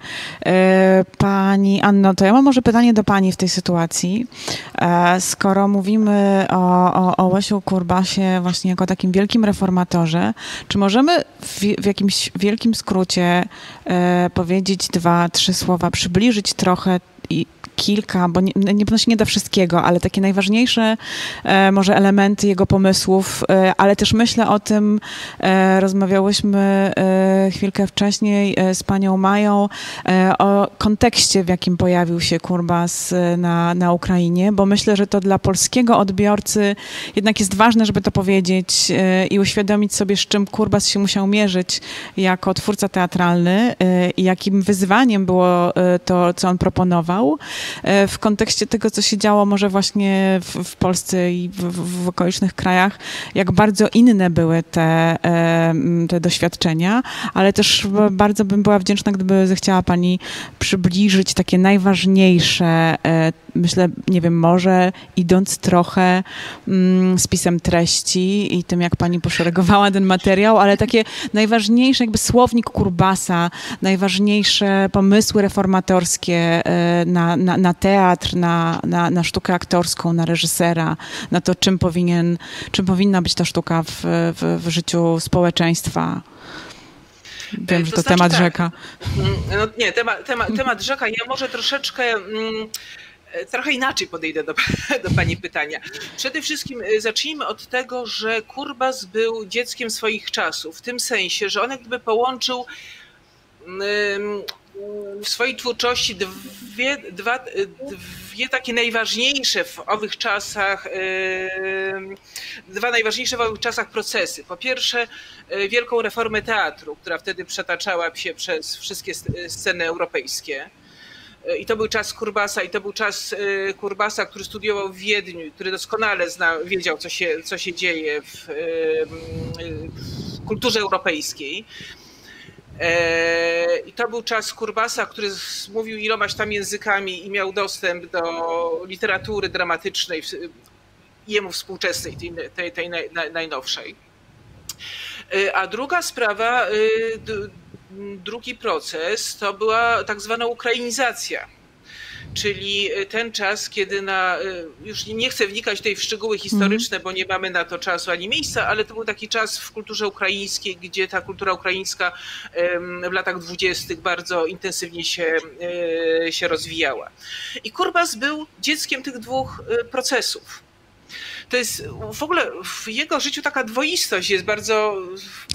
Pani Anno, to ja mam może pytanie do Pani w tej sytuacji. Skoro mówimy o Lesiu Kurbasie właśnie jako takim wielkim reformatorze, czy możemy w jakimś wielkim skrócie powiedzieć 2-3 słowa, przybliżyć trochę kilka, bo nie pewno się nie da wszystkiego, ale takie najważniejsze może elementy jego pomysłów, ale też myślę o tym, rozmawiałyśmy chwilkę wcześniej z panią Mają o kontekście, w jakim pojawił się Kurbas na Ukrainie, bo myślę, że to dla polskiego odbiorcy jednak jest ważne, żeby to powiedzieć i uświadomić sobie, z czym Kurbas się musiał mierzyć jako twórca teatralny i jakim wyzwaniem było to, co on proponował, w kontekście tego, co się działo może właśnie w Polsce i w okolicznych krajach, jak bardzo inne były te doświadczenia, ale też bardzo bym była wdzięczna, gdyby zechciała Pani przybliżyć takie najważniejsze myślę, nie wiem, może idąc trochę spisem treści i tym, jak pani poszeregowała ten materiał, ale takie najważniejsze, jakby słownik Kurbasa, najważniejsze pomysły reformatorskie na teatr, na sztukę aktorską, na reżysera, na to, czym powinna być ta sztuka w życiu społeczeństwa. Wiem, że to temat tak, rzeka. No nie, temat rzeka. Ja może trochę inaczej podejdę do pani pytania. Przede wszystkim zacznijmy od tego, że Kurbas był dzieckiem swoich czasów, w tym sensie, że on jakby połączył w swojej twórczości dwie takie najważniejsze w owych czasach, dwa najważniejsze w owych czasach procesy. Po pierwsze, wielką reformę teatru, która wtedy przetaczała się przez wszystkie sceny europejskie. I to był czas Kurbasa, który studiował w Wiedniu, który doskonale wiedział, co się dzieje w kulturze europejskiej. I to był czas Kurbasa, który mówił ilomaś tam językami i miał dostęp do literatury dramatycznej, jemu współczesnej, tej najnowszej. A druga sprawa, drugi proces to była tak zwana ukrainizacja, czyli ten czas, kiedy już nie chcę wnikać tutaj w szczegóły historyczne, bo nie mamy na to czasu ani miejsca, ale to był taki czas w kulturze ukraińskiej, gdzie ta kultura ukraińska w latach 20. bardzo intensywnie się rozwijała. I Kurbas był dzieckiem tych dwóch procesów. To jest w ogóle w jego życiu taka dwoistość jest bardzo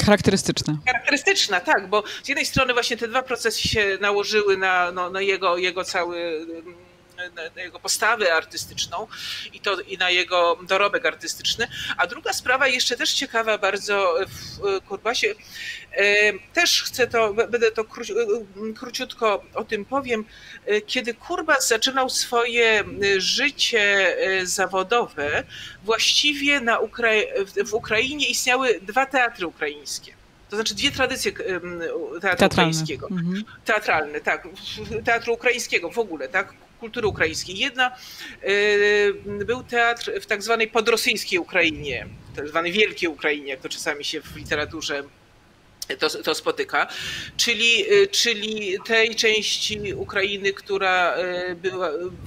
charakterystyczna, tak, bo z jednej strony właśnie te dwa procesy się nałożyły na jego cały, na jego postawę artystyczną i na jego dorobek artystyczny, a druga sprawa jeszcze też ciekawa bardzo w Kurbasie, też będę to króciutko o tym powiem, kiedy Kurbas zaczynał swoje życie zawodowe, właściwie w Ukrainie istniały dwa teatry ukraińskie. To znaczy dwie tradycje teatru ukraińskiego. Teatralne, tak. Teatru ukraińskiego w ogóle, tak. Kultury ukraińskiej. Jedna był teatr w tak zwanej podrosyjskiej Ukrainie, tak zwanej Wielkiej Ukrainie, jak to czasami się w literaturze to spotyka, czyli tej części Ukrainy, która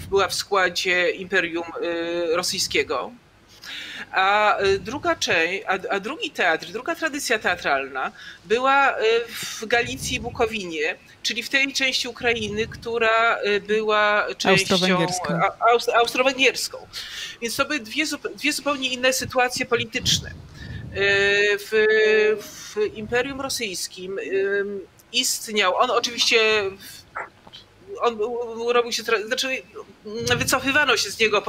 była w składzie Imperium Rosyjskiego. A drugi teatr, druga tradycja teatralna była w Galicji i Bukowinie, czyli w tej części Ukrainy, która była częścią austro-węgierską. Więc to były dwie zupełnie inne sytuacje polityczne. W Imperium Rosyjskim istniał, on oczywiście robił się, znaczy wycofywano się z niego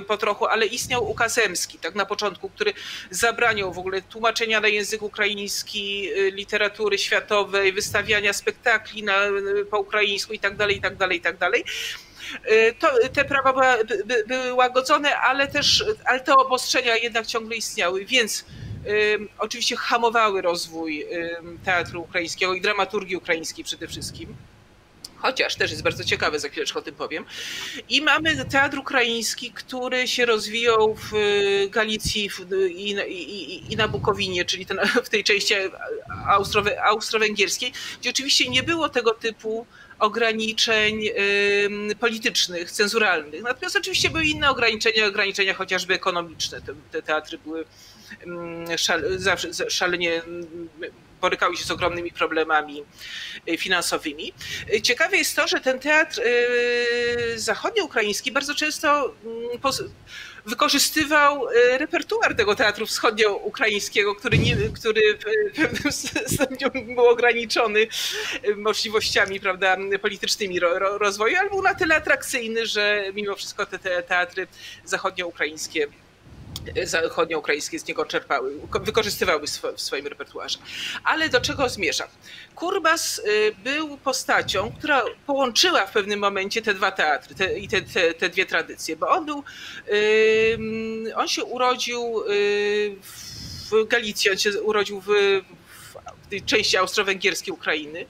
po trochu, ale istniał ukaz emski, tak na początku, który zabraniał w ogóle tłumaczenia na język ukraiński, literatury światowej, wystawiania spektakli po ukraińsku i tak dalej, i tak dalej, i tak dalej. Te prawa były łagodzone, ale te obostrzenia jednak ciągle istniały, więc oczywiście hamowały rozwój teatru ukraińskiego i dramaturgii ukraińskiej przede wszystkim. Chociaż też jest bardzo ciekawe, za chwileczkę o tym powiem. I mamy teatr ukraiński, który się rozwijał w Galicji i na Bukowinie, czyli w tej części austro-węgierskiej, gdzie oczywiście nie było tego typu ograniczeń politycznych, cenzuralnych. Natomiast oczywiście były inne ograniczenia chociażby ekonomiczne. Te teatry były szalenie borykały się z ogromnymi problemami finansowymi. Ciekawe jest to, że ten teatr zachodnioukraiński bardzo często wykorzystywał repertuar tego teatru wschodnioukraińskiego, który w pewnym stopniu był ograniczony możliwościami, prawda, politycznymi rozwoju, ale był na tyle atrakcyjny, że mimo wszystko te teatry zachodnioukraińskie z niego czerpały, wykorzystywały w swoim repertuarze. Ale do czego zmierzam? Kurbas był postacią, która połączyła w pewnym momencie te dwa teatry i te dwie tradycje, bo on się urodził w Galicji, on się urodził w tej części austro-węgierskiej Ukrainy,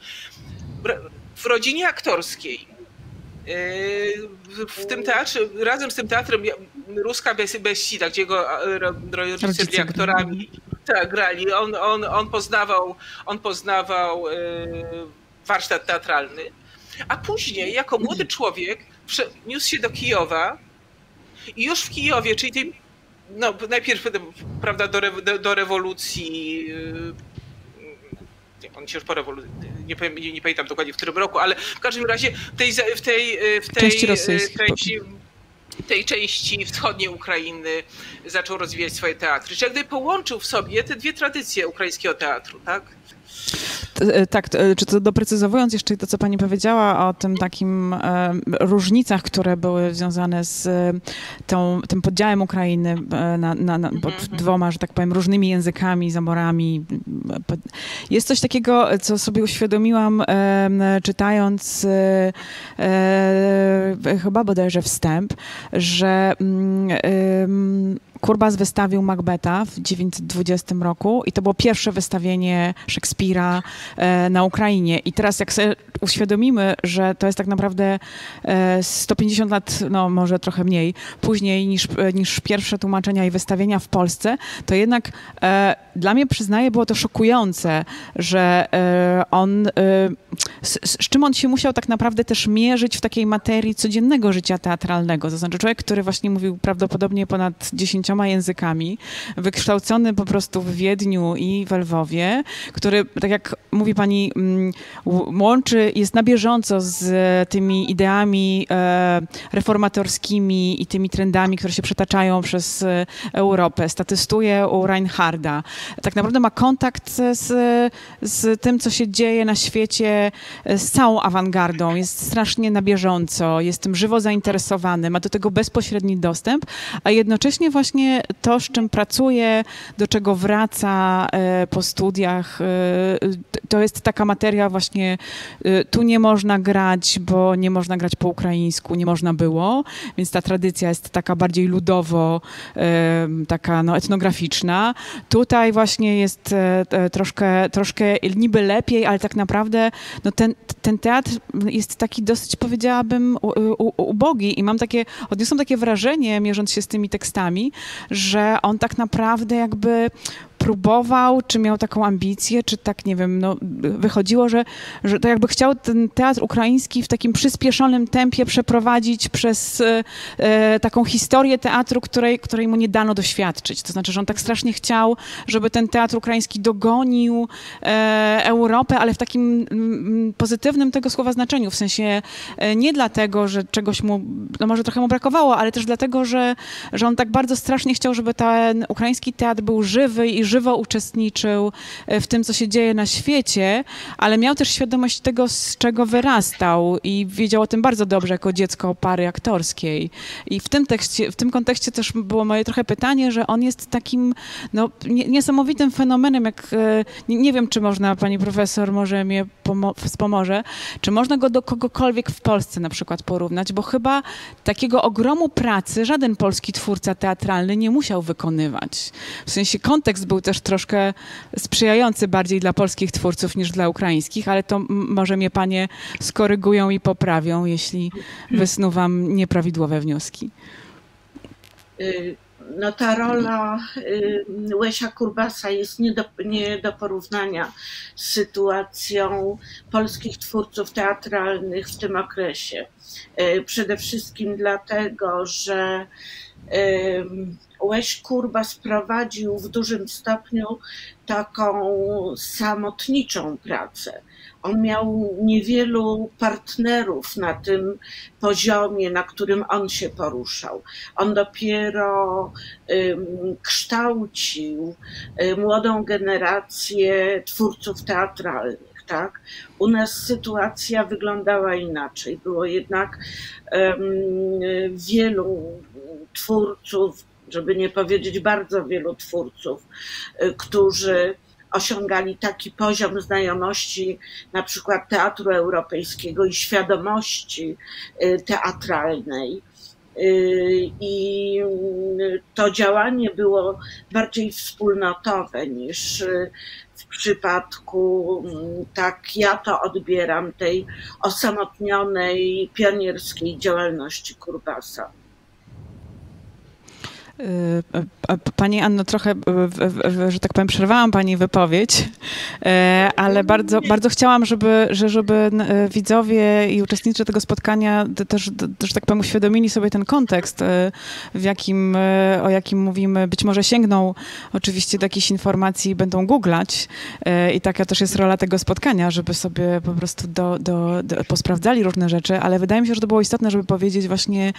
w rodzinie aktorskiej. W tym teatrze, razem z tym teatrem Ruska Bessida, gdzie jego rodzice byli aktorami, tak, grali. On poznawał warsztat teatralny, a później jako młody człowiek przeniósł się do Kijowa i już w Kijowie, czyli tej, no, najpierw, prawda, do rewolucji, on się już po rewolucji, nie pamiętam dokładnie w którym roku, ale w każdym razie w tej części wschodniej Ukrainy zaczął rozwijać swoje teatry. Czyli jakby połączył w sobie te dwie tradycje ukraińskiego teatru, tak? Tak, czy to doprecyzowując jeszcze to, co pani powiedziała o tym takim różnicach, które były związane z tym podziałem Ukrainy pod dwoma, że tak powiem, różnymi językami, zaborami. Jest coś takiego, co sobie uświadomiłam, czytając chyba bodajże wstęp, że Kurbas wystawił Macbeta w 1920 roku i to było pierwsze wystawienie Szekspira na Ukrainie. I teraz jak sobie uświadomimy, że to jest tak naprawdę 150 lat, no może trochę mniej, później niż pierwsze tłumaczenia i wystawienia w Polsce, to jednak dla mnie, przyznaję, było to szokujące, że on, z czym on się musiał tak naprawdę też mierzyć w takiej materii codziennego życia teatralnego. To znaczy człowiek, który właśnie mówił prawdopodobnie ponad 10 językami, wykształcony po prostu w Wiedniu i we Lwowie, który, tak jak mówi pani, łączy, jest na bieżąco z tymi ideami reformatorskimi i tymi trendami, które się przetaczają przez Europę. Statystuje u Reinharda. Tak naprawdę ma kontakt z tym, co się dzieje na świecie, z całą awangardą. Jest strasznie na bieżąco, jest tym żywo zainteresowany, ma do tego bezpośredni dostęp, a jednocześnie właśnie to, z czym pracuje, do czego wraca po studiach, to jest taka materia właśnie, tu nie można grać, bo nie można grać po ukraińsku, nie można było, więc ta tradycja jest taka bardziej ludowo, taka no, etnograficzna. Tutaj właśnie jest troszkę niby lepiej, ale tak naprawdę no, ten teatr jest taki dosyć, powiedziałabym, ubogi i odniosłam takie wrażenie, mierząc się z tymi tekstami, że on tak naprawdę jakby próbował, czy miał taką ambicję, czy tak, nie wiem, no wychodziło, że to jakby chciał ten teatr ukraiński w takim przyspieszonym tempie przeprowadzić przez taką historię teatru, której mu nie dano doświadczyć. To znaczy, że on tak strasznie chciał, żeby ten teatr ukraiński dogonił Europę, ale w takim pozytywnym tego słowa znaczeniu. W sensie nie dlatego, że czegoś mu, no może trochę mu brakowało, ale też dlatego, że on tak bardzo strasznie chciał, żeby ten ukraiński teatr był żywy i żywo uczestniczył w tym, co się dzieje na świecie, ale miał też świadomość tego, z czego wyrastał i wiedział o tym bardzo dobrze jako dziecko pary aktorskiej. I w tym kontekście też było moje trochę pytanie, że on jest takim no, niesamowitym fenomenem, jak nie wiem, czy można, pani profesor może mnie wspomoże, czy można go do kogokolwiek w Polsce na przykład porównać, bo chyba takiego ogromu pracy żaden polski twórca teatralny nie musiał wykonywać. W sensie kontekst był też troszkę sprzyjający bardziej dla polskich twórców niż dla ukraińskich, ale to może mnie panie skorygują i poprawią, jeśli wysnuwam nieprawidłowe wnioski. No ta rola Łesia Kurbasa jest nie do porównania z sytuacją polskich twórców teatralnych w tym okresie. Przede wszystkim dlatego, że Łeś Kurbas prowadził w dużym stopniu taką samotniczą pracę. On miał niewielu partnerów na tym poziomie, na którym on się poruszał. On dopiero kształcił młodą generację twórców teatralnych. Tak? U nas sytuacja wyglądała inaczej. Było jednak wielu twórców, żeby nie powiedzieć bardzo wielu twórców, którzy osiągali taki poziom znajomości na przykład teatru europejskiego i świadomości teatralnej. I to działanie było bardziej wspólnotowe niż w przypadku, tak ja to odbieram, tej osamotnionej, pionierskiej działalności Kurbasa. Pani Anno, trochę, że tak powiem, przerwałam Pani wypowiedź, ale bardzo chciałam, żeby widzowie i uczestnicy tego spotkania też, że tak powiem, uświadomili sobie ten kontekst, o jakim mówimy. Być może sięgną oczywiście do jakichś informacji i będą googlać i taka też jest rola tego spotkania, żeby sobie po prostu posprawdzali różne rzeczy, ale wydaje mi się, że to było istotne, żeby powiedzieć właśnie,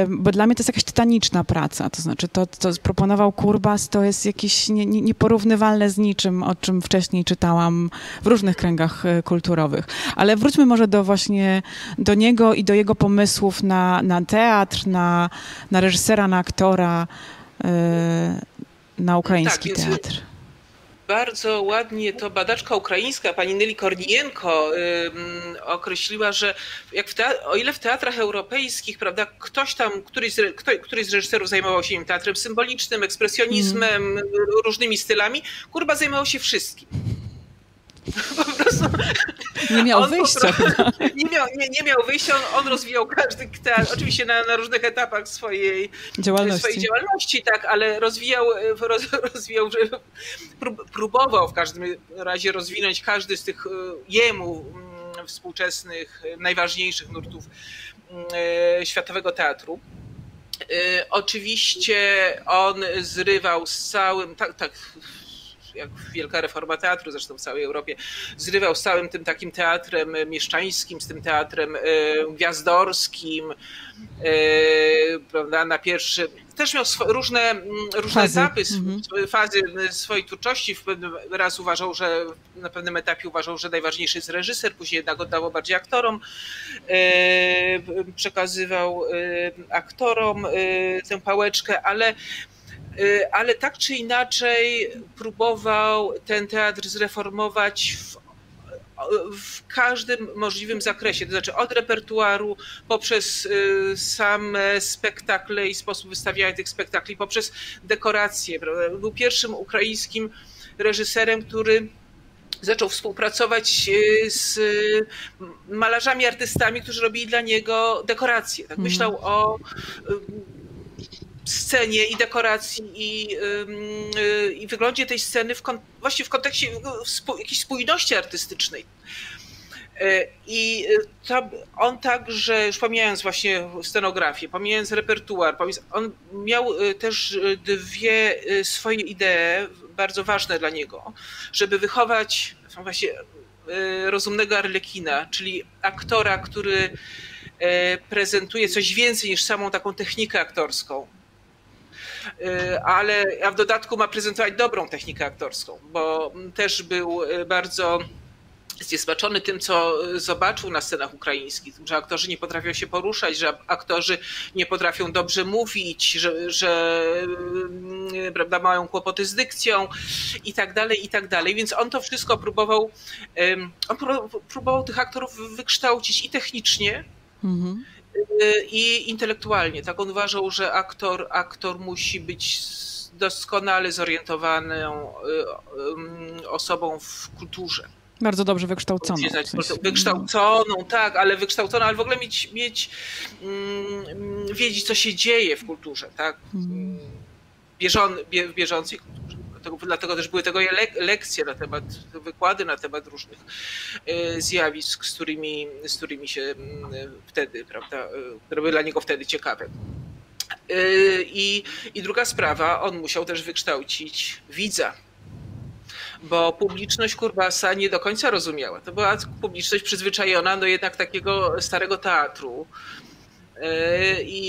bo dla mnie to jest jakaś tytaniczna praca. To znaczy to, co proponował Kurbas, to jest jakieś nieporównywalne z niczym, o czym wcześniej czytałam w różnych kręgach kulturowych. Ale wróćmy może do niego i do jego pomysłów na teatr, na reżysera, na aktora, na ukraiński teatr. Bardzo ładnie to badaczka ukraińska, pani Nelly Kornijenko, określiła, że o ile w teatrach europejskich, prawda, któryś z reżyserów zajmował się teatrem symbolicznym, ekspresjonizmem, różnymi stylami, Kurbas zajmował się wszystkim. Po prostu nie miał wyjścia. Nie miał wyjścia, on rozwijał każdy teatr, oczywiście na różnych etapach swojej działalności, tak, ale próbował w każdym razie rozwinąć każdy z tych jemu współczesnych, najważniejszych nurtów światowego teatru. Oczywiście on zrywał z całym, tak jak wielka reforma teatru, zresztą w całej Europie, zrywał z całym tym takim teatrem mieszczańskim, z tym teatrem gwiazdorskim, prawda, na pierwszy... Też miał różne etapy, fazy swojej twórczości. Raz uważał, że na pewnym etapie uważał, że najważniejszy jest reżyser, później jednak oddawał bardziej aktorom, przekazywał aktorom tę pałeczkę, ale tak czy inaczej próbował ten teatr zreformować w każdym możliwym zakresie, to znaczy od repertuaru, poprzez same spektakle i sposób wystawiania tych spektakli, poprzez dekoracje. Był pierwszym ukraińskim reżyserem, który zaczął współpracować z malarzami, artystami, którzy robili dla niego dekoracje. Tak myślał o scenie i dekoracji i wyglądzie tej sceny właśnie w kontekście jakiejś spójności artystycznej. I on także, już pomijając właśnie scenografię, pomijając repertuar, on miał też dwie swoje idee bardzo ważne dla niego, żeby wychować właśnie rozumnego Arlekina, czyli aktora, który prezentuje coś więcej niż samą taką technikę aktorską, a w dodatku ma prezentować dobrą technikę aktorską, bo też był bardzo zniesmaczony tym, co zobaczył na scenach ukraińskich, że aktorzy nie potrafią się poruszać, że aktorzy nie potrafią dobrze mówić, że prawda, mają kłopoty z dykcją i tak dalej. Więc on to wszystko próbował tych aktorów wykształcić i technicznie, i intelektualnie. Tak on uważał, że aktor musi być doskonale zorientowaną osobą w kulturze. Bardzo dobrze wykształconą. Wykształconą, tak, ale wykształconą, ale w ogóle wiedzieć, co się dzieje w kulturze, tak? W bieżącej kulturze. Dlatego też były tego lekcje na temat, wykłady na temat różnych zjawisk, z którymi się wtedy, prawda, które były dla niego wtedy ciekawe. I druga sprawa, on musiał też wykształcić widza, bo publiczność Kurbasa nie do końca rozumiała. To była publiczność przyzwyczajona do jednak takiego starego teatru i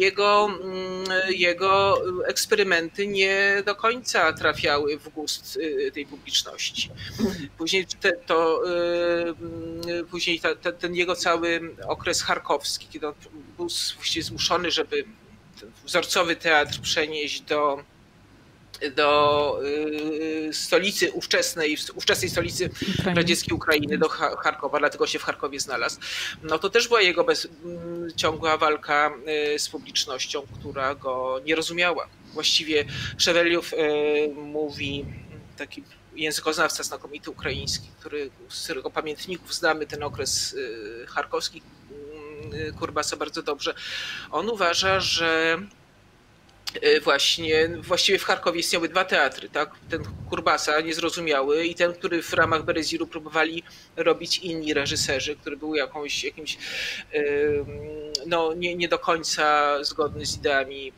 jego eksperymenty nie do końca trafiały w gust tej publiczności. Później ten jego cały okres charkowski, kiedy on był właściwie zmuszony, żeby ten wzorcowy teatr przenieść do stolicy ówczesnej stolicy radzieckiej Ukrainy, do Charkowa, dlatego się w Charkowie znalazł. No to też była jego ciągła walka z publicznością, która go nie rozumiała. Właściwie Szeweliow mówi taki językoznawca znakomity ukraiński, z którego pamiętników znamy ten okres charkowski Kurbasa bardzo dobrze. On uważa, że właściwie w Charkowie istniały dwa teatry, tak? Ten Kurbasa niezrozumiały i ten, który w ramach Bereziru próbowali robić inni reżyserzy, który był jakimś no, nie do końca zgodny z ideami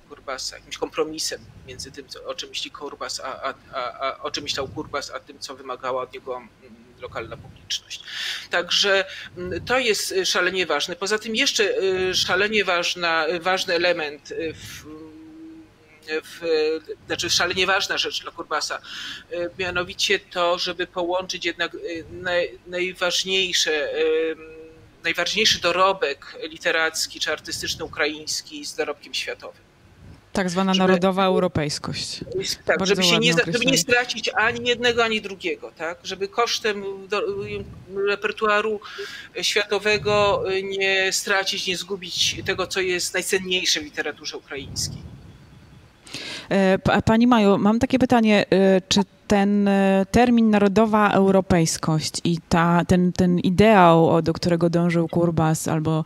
Kurbasa, jakimś kompromisem między tym, o czym myśli Kurbas, o czym myślał Kurbas, a tym, co wymagała od niego lokalna publiczność. Także to jest szalenie ważne. Poza tym jeszcze szalenie ważny element znaczy szalenie ważna rzecz dla Kurbasa, mianowicie to, żeby połączyć jednak najważniejszy dorobek literacki czy artystyczny ukraiński z dorobkiem światowym. Tak zwana narodowa europejskość. Tak, żeby nie stracić ani jednego, ani drugiego, tak? Żeby kosztem repertuaru światowego nie stracić, nie zgubić tego, co jest najcenniejsze w literaturze ukraińskiej. Pani Maju, mam takie pytanie, czy ten termin narodowa europejskość i ten ideał, do którego dążył Kurbas albo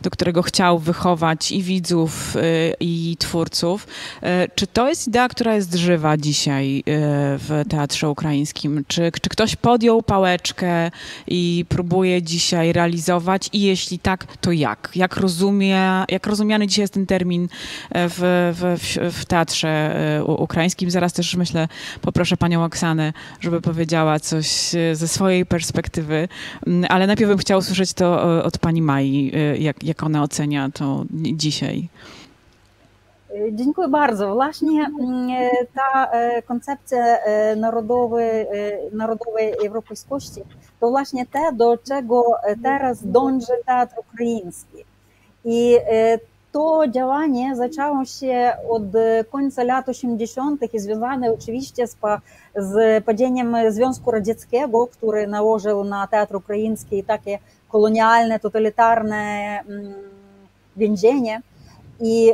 do którego chciał wychować i widzów, i twórców, czy to jest idea, która jest żywa dzisiaj w teatrze ukraińskim? Czy ktoś podjął pałeczkę i próbuje dzisiaj realizować i jeśli tak, to jak? Jak rozumiany dzisiaj jest ten termin w teatrze ukraińskim? Zaraz też myślę, poproszę panią Oksanę, żeby powiedziała coś ze swojej perspektywy, ale najpierw bym chciała usłyszeć to od pani Mai, jak ona ocenia to dzisiaj. Dziękuję bardzo. Właśnie ta koncepcja narodowej europejskości to właśnie te, do czego teraz dąży teatr ukraiński. I to działanie zaczęło się od końca lat 80. i związane oczywiście z padzeniem Związku Radzieckiego, który nałożył na teatr ukraiński takie kolonialne, totalitarne więzienie. I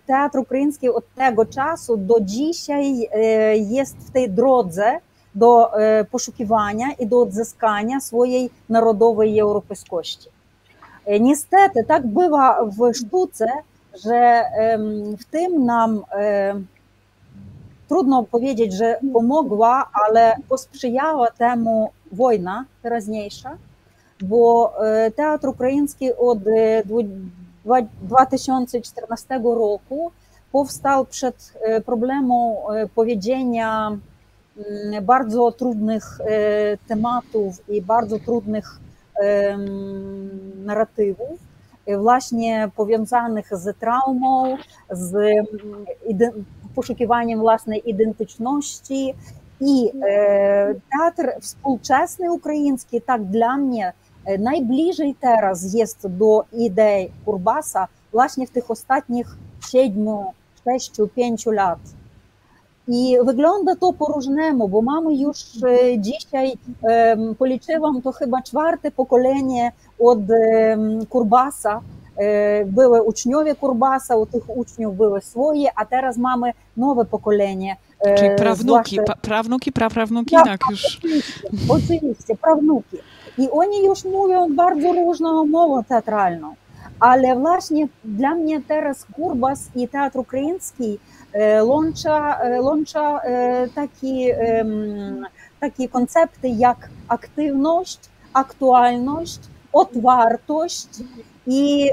teatr ukraiński od tego czasu do dzisiaj jest w tej drodze do poszukiwania i do odzyskania swojej narodowej europejskości. Niestety tak bywa w sztuce, że w tym nam trudno powiedzieć, że pomogła, ale posprzyjała temu wojna teraźniejsza, bo teatr ukraiński od 2014 roku powstał przed problemem powiedzenia bardzo trudnych tematów i bardzo trudnych narratywów, właśnie powiązanych z traumą, z poszukiwaniem własnej identyczności. I teatr współczesny ukraiński, tak dla mnie, najbliżej teraz jest do idei Kurbasa właśnie w tych ostatnich 7, 6, 5 lat. I wygląda to po różnemu, bo mamy już dzisiaj, policzyłam, to chyba 4. pokolenie od Kurbasa. Były uczniowie Kurbasa, u tych uczniów były swoje, a teraz mamy nowe pokolenie. Czyli prawnuki, praprawnuki, tak już. Oczywiście, prawnuki. I oni już mówią bardzo różną mową teatralną. Ale właśnie dla mnie teraz Kurbas i teatr ukraiński łącza takie koncepty jak aktywność, aktualność, otwartość i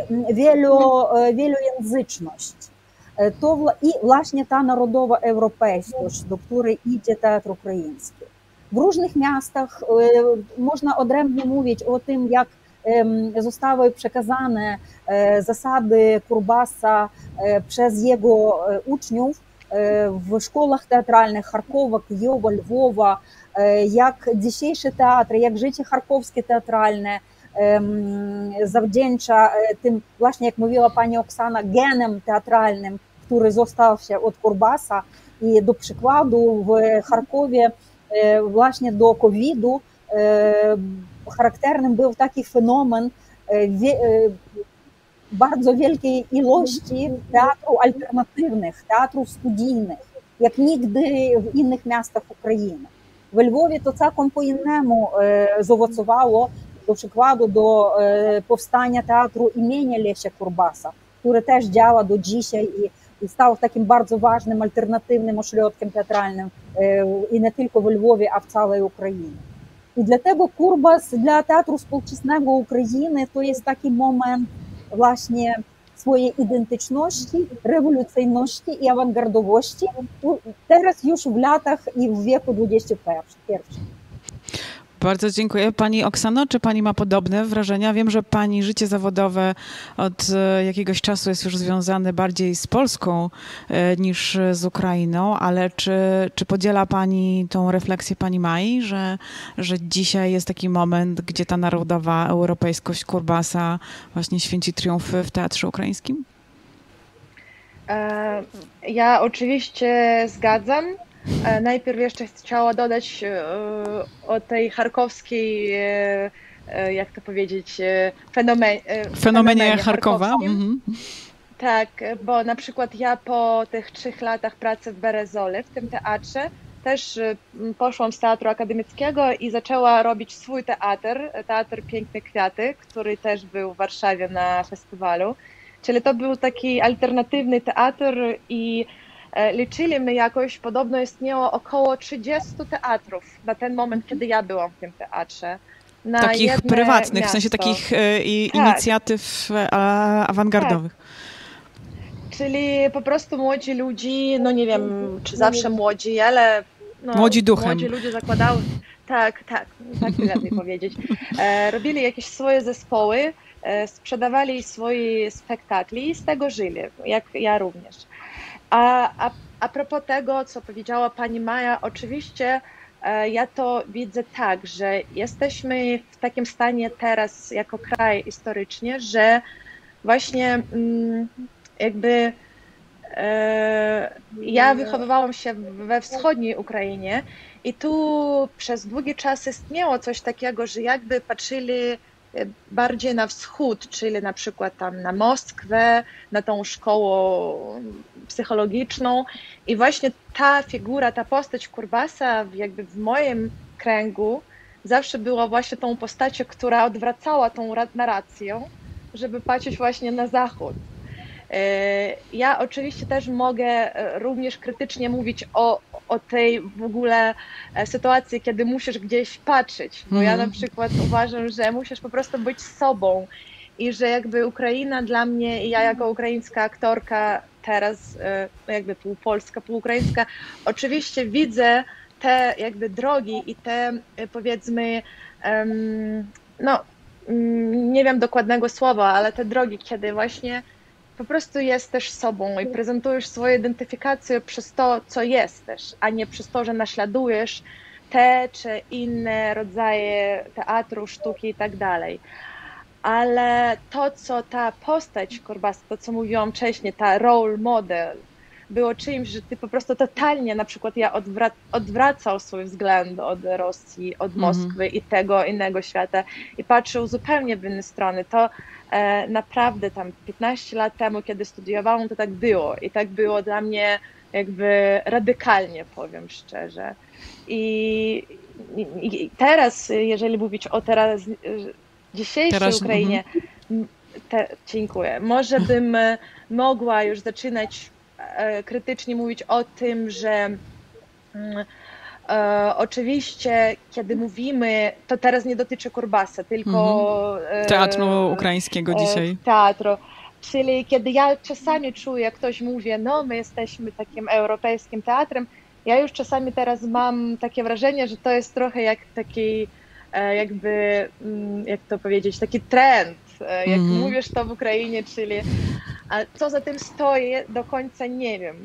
wielojęzyczność. I właśnie ta narodowa europejskość, do której idzie teatr ukraiński. W różnych miastach można odrębnie mówić o tym, jak zostały przekazane zasady Kurbasa przez jego uczniów w szkołach teatralnych Charkowa, Kijowa, Lwowa, jak dzisiejszy teatr, jak życie charkowskie teatralne zawdzięcza tym, właśnie jak mówiła pani Oksana, genem teatralnym, który został się od Kurbasa. I do przykładu w Charkowie właśnie do COVID-u charakternym był taki fenomen bardzo wielkiej ilości teatrów alternatywnych, teatrów studyjnych, jak nigdy w innych miastach Ukrainy. W Lwowie to całkiem po innemu zaowocowało, do przykładu do powstania teatru imienia Lesia Kurbasa, który też działa do dzisiaj i stał takim bardzo ważnym, alternatywnym ośrodkiem teatralnym i nie tylko w Lwowie, a w całej Ukrainie. I dlatego Kurbas dla teatru współczesnego Ukrainy to jest taki moment właśnie swojej identyczności, rewolucyjności i awangardowości, teraz już w latach i w wieku XXI. Bardzo dziękuję. Pani Oksano, czy pani ma podobne wrażenia? Wiem, że pani życie zawodowe od jakiegoś czasu jest już związane bardziej z Polską niż z Ukrainą, ale czy podziela pani tą refleksję pani Mai, że dzisiaj jest taki moment, gdzie ta narodowa europejskość Kurbasa właśnie święci triumfy w teatrze ukraińskim? Ja oczywiście zgadzam. Najpierw jeszcze chciała dodać o tej charkowskiej, jak to powiedzieć, fenomenie Charkowa. Tak, bo na przykład ja po tych 3 latach pracy w Berezole, w tym teatrze, też poszłam z teatru akademickiego i zaczęła robić swój teatr Piękne Kwiaty, który też był w Warszawie na festiwalu. Czyli to był taki alternatywny teatr i liczyliśmy jakoś, podobno istniało około 30 teatrów na ten moment, kiedy ja byłam w tym teatrze. Takich prywatnych, miasto. W sensie takich inicjatyw awangardowych. Tak. Czyli po prostu młodzi ludzie, no nie wiem, czy zawsze młodzi, ale młodzi duchem. Młodzi ludzie zakładały, tak lepiej powiedzieć. Robili jakieś swoje zespoły, sprzedawali swoje spektakli i z tego żyli, jak ja również. A propos tego, co powiedziała pani Maja, oczywiście ja to widzę tak, że jesteśmy w takim stanie teraz jako kraj historycznie, że właśnie jakby ja wychowywałam się we wschodniej Ukrainie i tu przez długi czas istniało coś takiego, że jakby patrzyli bardziej na wschód, czyli na przykład tam na Moskwę, na tą szkołę psychologiczną i właśnie ta figura, ta postać Kurbasa jakby w moim kręgu zawsze była właśnie tą postacią, która odwracała tą narrację, żeby patrzeć właśnie na zachód. Ja oczywiście też mogę również krytycznie mówić o tej w ogóle sytuacji, kiedy musisz gdzieś patrzeć, bo ja na przykład uważam, że musisz po prostu być sobą i że jakby Ukraina dla mnie i ja jako ukraińska aktorka teraz jakby pół polska, pół ukraińska, oczywiście widzę te jakby drogi i te powiedzmy no nie wiem dokładnego słowa, ale te drogi, kiedy właśnie po prostu jesteś sobą i prezentujesz swoją identyfikację przez to, co jesteś, a nie przez to, że naśladujesz te czy inne rodzaje teatru, sztuki i tak dalej. Ale to, co ta postać Kurbasa, to co mówiłam wcześniej, ta role model, było czymś, że ty po prostu totalnie, na przykład ja odwracał swój wzgląd od Rosji, od Moskwy i tego innego świata i patrzył zupełnie w inne strony. To naprawdę tam 15 lat temu, kiedy studiowałam, to tak było i tak było dla mnie jakby radykalnie, powiem szczerze. I teraz, jeżeli mówić o dzisiejszej Ukrainie, dziękuję, może bym mogła już zaczynać krytycznie mówić o tym, że oczywiście, kiedy mówimy, to teraz nie dotyczy Kurbasa, tylko teatru ukraińskiego dzisiaj. Teatru. Czyli kiedy ja czasami czuję, jak ktoś mówi, no my jesteśmy takim europejskim teatrem, ja już czasami teraz mam takie wrażenie, że to jest trochę jak taki jakby, jak to powiedzieć, taki trend, jak mówisz to w Ukrainie, czyli a co za tym stoi, do końca nie wiem.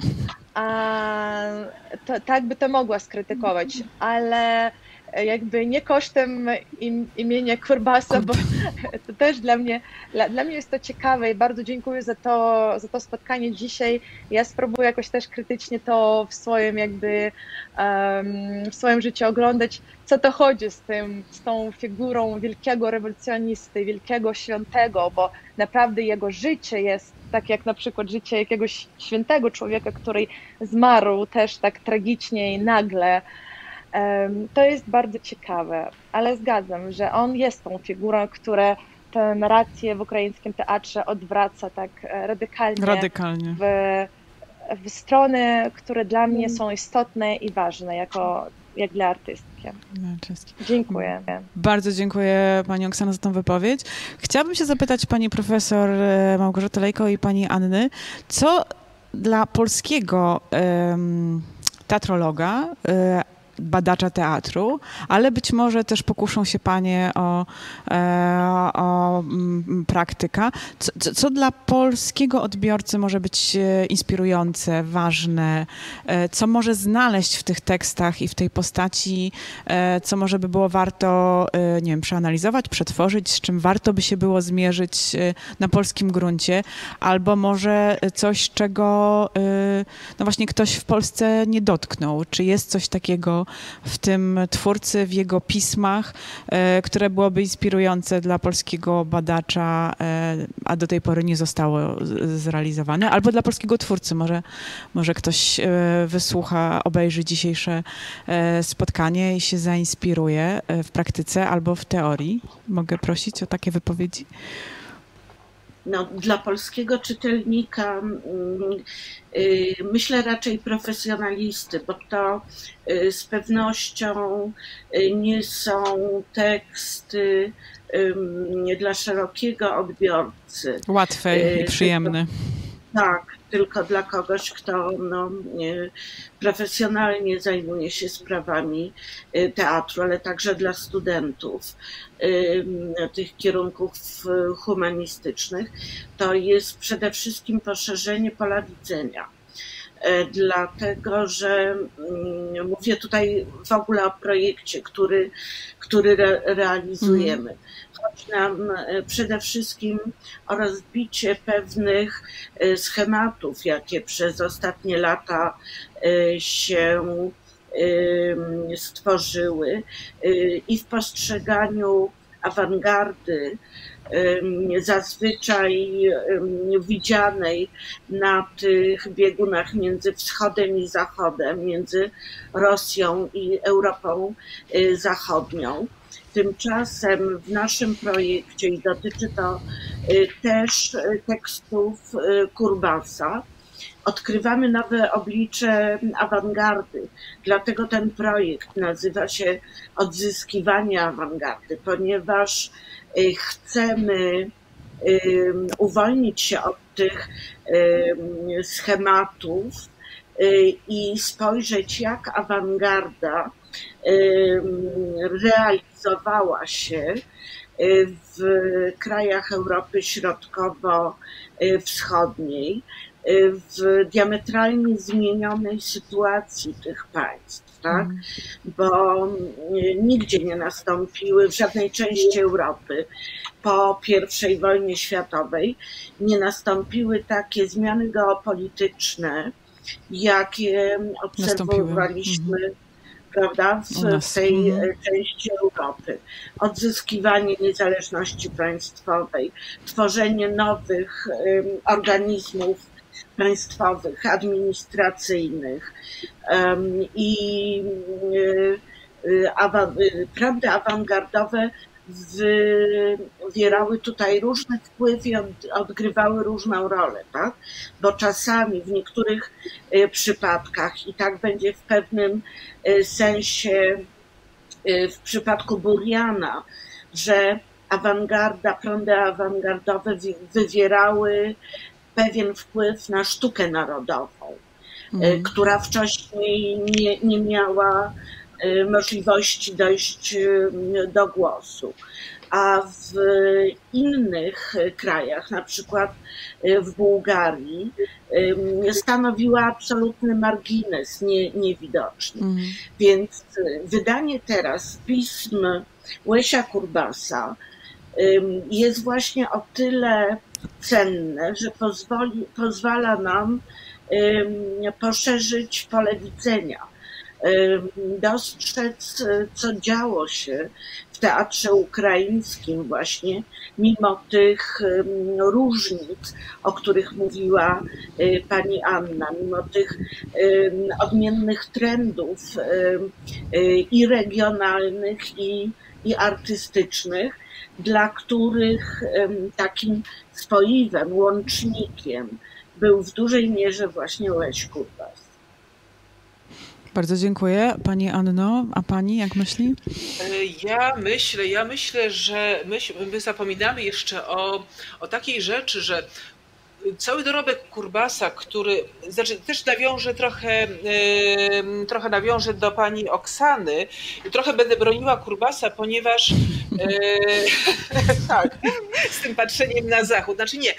Tak by to mogła skrytykować, ale jakby nie kosztem imienia Kurbasa, bo to też dla mnie jest to ciekawe i bardzo dziękuję za to spotkanie dzisiaj. Ja spróbuję jakoś też krytycznie to w swoim jakby w swoim życiu oglądać, co to chodzi z tą figurą wielkiego rewolucjonisty, wielkiego świętego, bo naprawdę jego życie jest tak jak na przykład życie jakiegoś świętego człowieka, który zmarł też tak tragicznie i nagle. To jest bardzo ciekawe, ale zgadzam, że on jest tą figurą, która tę narrację w ukraińskim teatrze odwraca tak radykalnie. W strony, które dla mnie są istotne i ważne, jak dla artystki. Dziękuję. Bardzo dziękuję pani Oksana za tą wypowiedź. Chciałabym się zapytać pani profesor Małgorzaty Lejko i pani Anny, co dla polskiego teatrologa, badacza teatru, ale być może też pokuszą się panie o praktyka. Co dla polskiego odbiorcy może być inspirujące, ważne? Co może znaleźć w tych tekstach i w tej postaci, co może by było warto, nie wiem, przeanalizować, przetworzyć, z czym warto by się było zmierzyć na polskim gruncie, albo może coś, czego no właśnie ktoś w Polsce nie dotknął. Czy jest coś takiego w tym twórcy, w jego pismach, które byłoby inspirujące dla polskiego badacza, a do tej pory nie zostało zrealizowane, albo dla polskiego twórcy. Może ktoś wysłucha, obejrzy dzisiejsze spotkanie i się zainspiruje w praktyce albo w teorii. Mogę prosić o takie wypowiedzi? No, dla polskiego czytelnika myślę raczej profesjonalisty, bo to z pewnością nie są teksty dla szerokiego odbiorcy. Łatwe i przyjemne. Tak, tylko dla kogoś, kto profesjonalnie zajmuje się sprawami teatru, ale także dla studentów tych kierunków humanistycznych. To jest przede wszystkim poszerzenie pola widzenia. Dlatego, że mówię tutaj w ogóle o projekcie, który realizujemy. Chodzi nam przede wszystkim o rozbicie pewnych schematów, jakie przez ostatnie lata się stworzyły i w postrzeganiu awangardy, zazwyczaj widzianej na tych biegunach między wschodem i zachodem, między Rosją i Europą Zachodnią. Tymczasem w naszym projekcie, i dotyczy to też tekstów Kurbasa, odkrywamy nowe oblicze awangardy. Dlatego ten projekt nazywa się Odzyskiwanie awangardy, ponieważ chcemy uwolnić się od tych schematów i spojrzeć, jak awangarda realizowała się w krajach Europy Środkowo-Wschodniej, w diametralnie zmienionej sytuacji tych państw, tak? Bo nigdzie nie nastąpiły, w żadnej części Europy po I wojnie światowej nie nastąpiły takie zmiany geopolityczne, jakie obserwowaliśmy, prawda, w tej części Europy. Odzyskiwanie niezależności państwowej, tworzenie nowych organizmów państwowych, administracyjnych i prawdy awangardowe wywierały tutaj różny wpływ i odgrywały różną rolę, tak? Bo czasami w niektórych przypadkach, i tak będzie w pewnym sensie w przypadku Burjana, że awangarda, prądy awangardowe wywierały pewien wpływ na sztukę narodową, która wcześniej nie miała możliwości dojść do głosu. A w innych krajach, na przykład w Bułgarii, stanowiła absolutny margines, niewidoczny. Więc wydanie teraz pism Łesia Kurbasa jest właśnie o tyle cenne, że pozwala nam poszerzyć pole widzenia, dostrzec, co działo się w teatrze ukraińskim właśnie, mimo tych różnic, o których mówiła pani Anna, mimo tych odmiennych trendów i regionalnych, i artystycznych, dla których takim spoiwem, łącznikiem był w dużej mierze właśnie Łeś Kurbas. Bardzo dziękuję. Pani Anno, a pani jak myśli? Ja myślę, że my zapominamy jeszcze o takiej rzeczy, że cały dorobek Kurbasa, który też trochę nawiążę do pani Oksany, trochę będę broniła Kurbasa, ponieważ tak, z tym patrzeniem na zachód. Znaczy nie.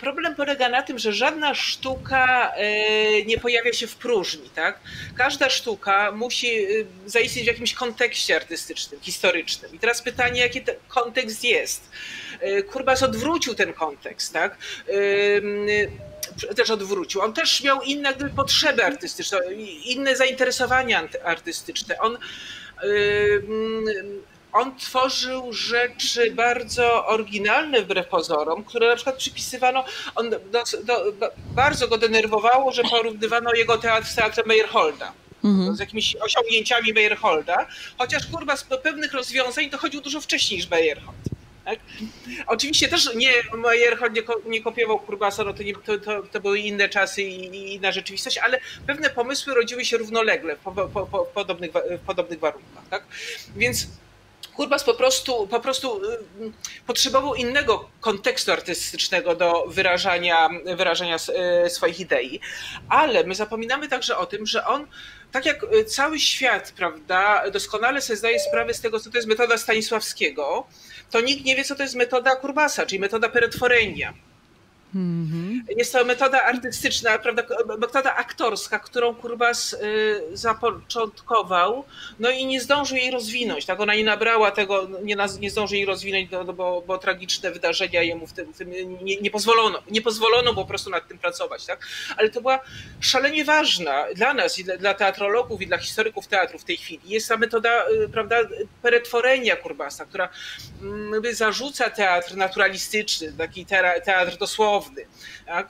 Problem polega na tym, że żadna sztuka nie pojawia się w próżni, tak? Każda sztuka musi zaistnieć w jakimś kontekście artystycznym, historycznym. I teraz pytanie, jaki ten kontekst jest? Kurbas odwrócił ten kontekst, tak? Też odwrócił. On też miał inne potrzeby artystyczne, inne zainteresowania artystyczne. On tworzył rzeczy bardzo oryginalne wbrew pozorom, które na przykład przypisywano, bardzo go denerwowało, że porównywano jego teatr z teatrem Meyerholda, z jakimiś osiągnięciami Meyerholda, chociaż Kurbas do pewnych rozwiązań dochodził dużo wcześniej niż Meyerhold. Tak? Oczywiście też Meyerhold nie kopiował Kurbasa, no to były inne czasy i inna rzeczywistość, ale pewne pomysły rodziły się równolegle w podobnych warunkach. Tak? Więc Kurbas po prostu potrzebował innego kontekstu artystycznego do wyrażania swoich idei, ale my zapominamy także o tym, że on, tak jak cały świat, prawda, doskonale sobie zdaje sprawę z tego, co to jest metoda Stanisławskiego, to nikt nie wie, co to jest metoda Kurbasa, czyli metoda peretworenia. Jest to metoda artystyczna, prawda, metoda aktorska, którą Kurbas zapoczątkował, no i nie zdążył jej rozwinąć. Tak? Ona nie nabrała tego, nie zdążył jej rozwinąć, bo tragiczne wydarzenia jemu w tym nie pozwolono po prostu nad tym pracować. Tak? Ale to była szalenie ważna dla nas, i dla teatrologów, i dla historyków teatru w tej chwili. Jest ta metoda, prawda, peretworenia Kurbasa, która zarzuca teatr naturalistyczny, taki teatr dosłowny. Tak?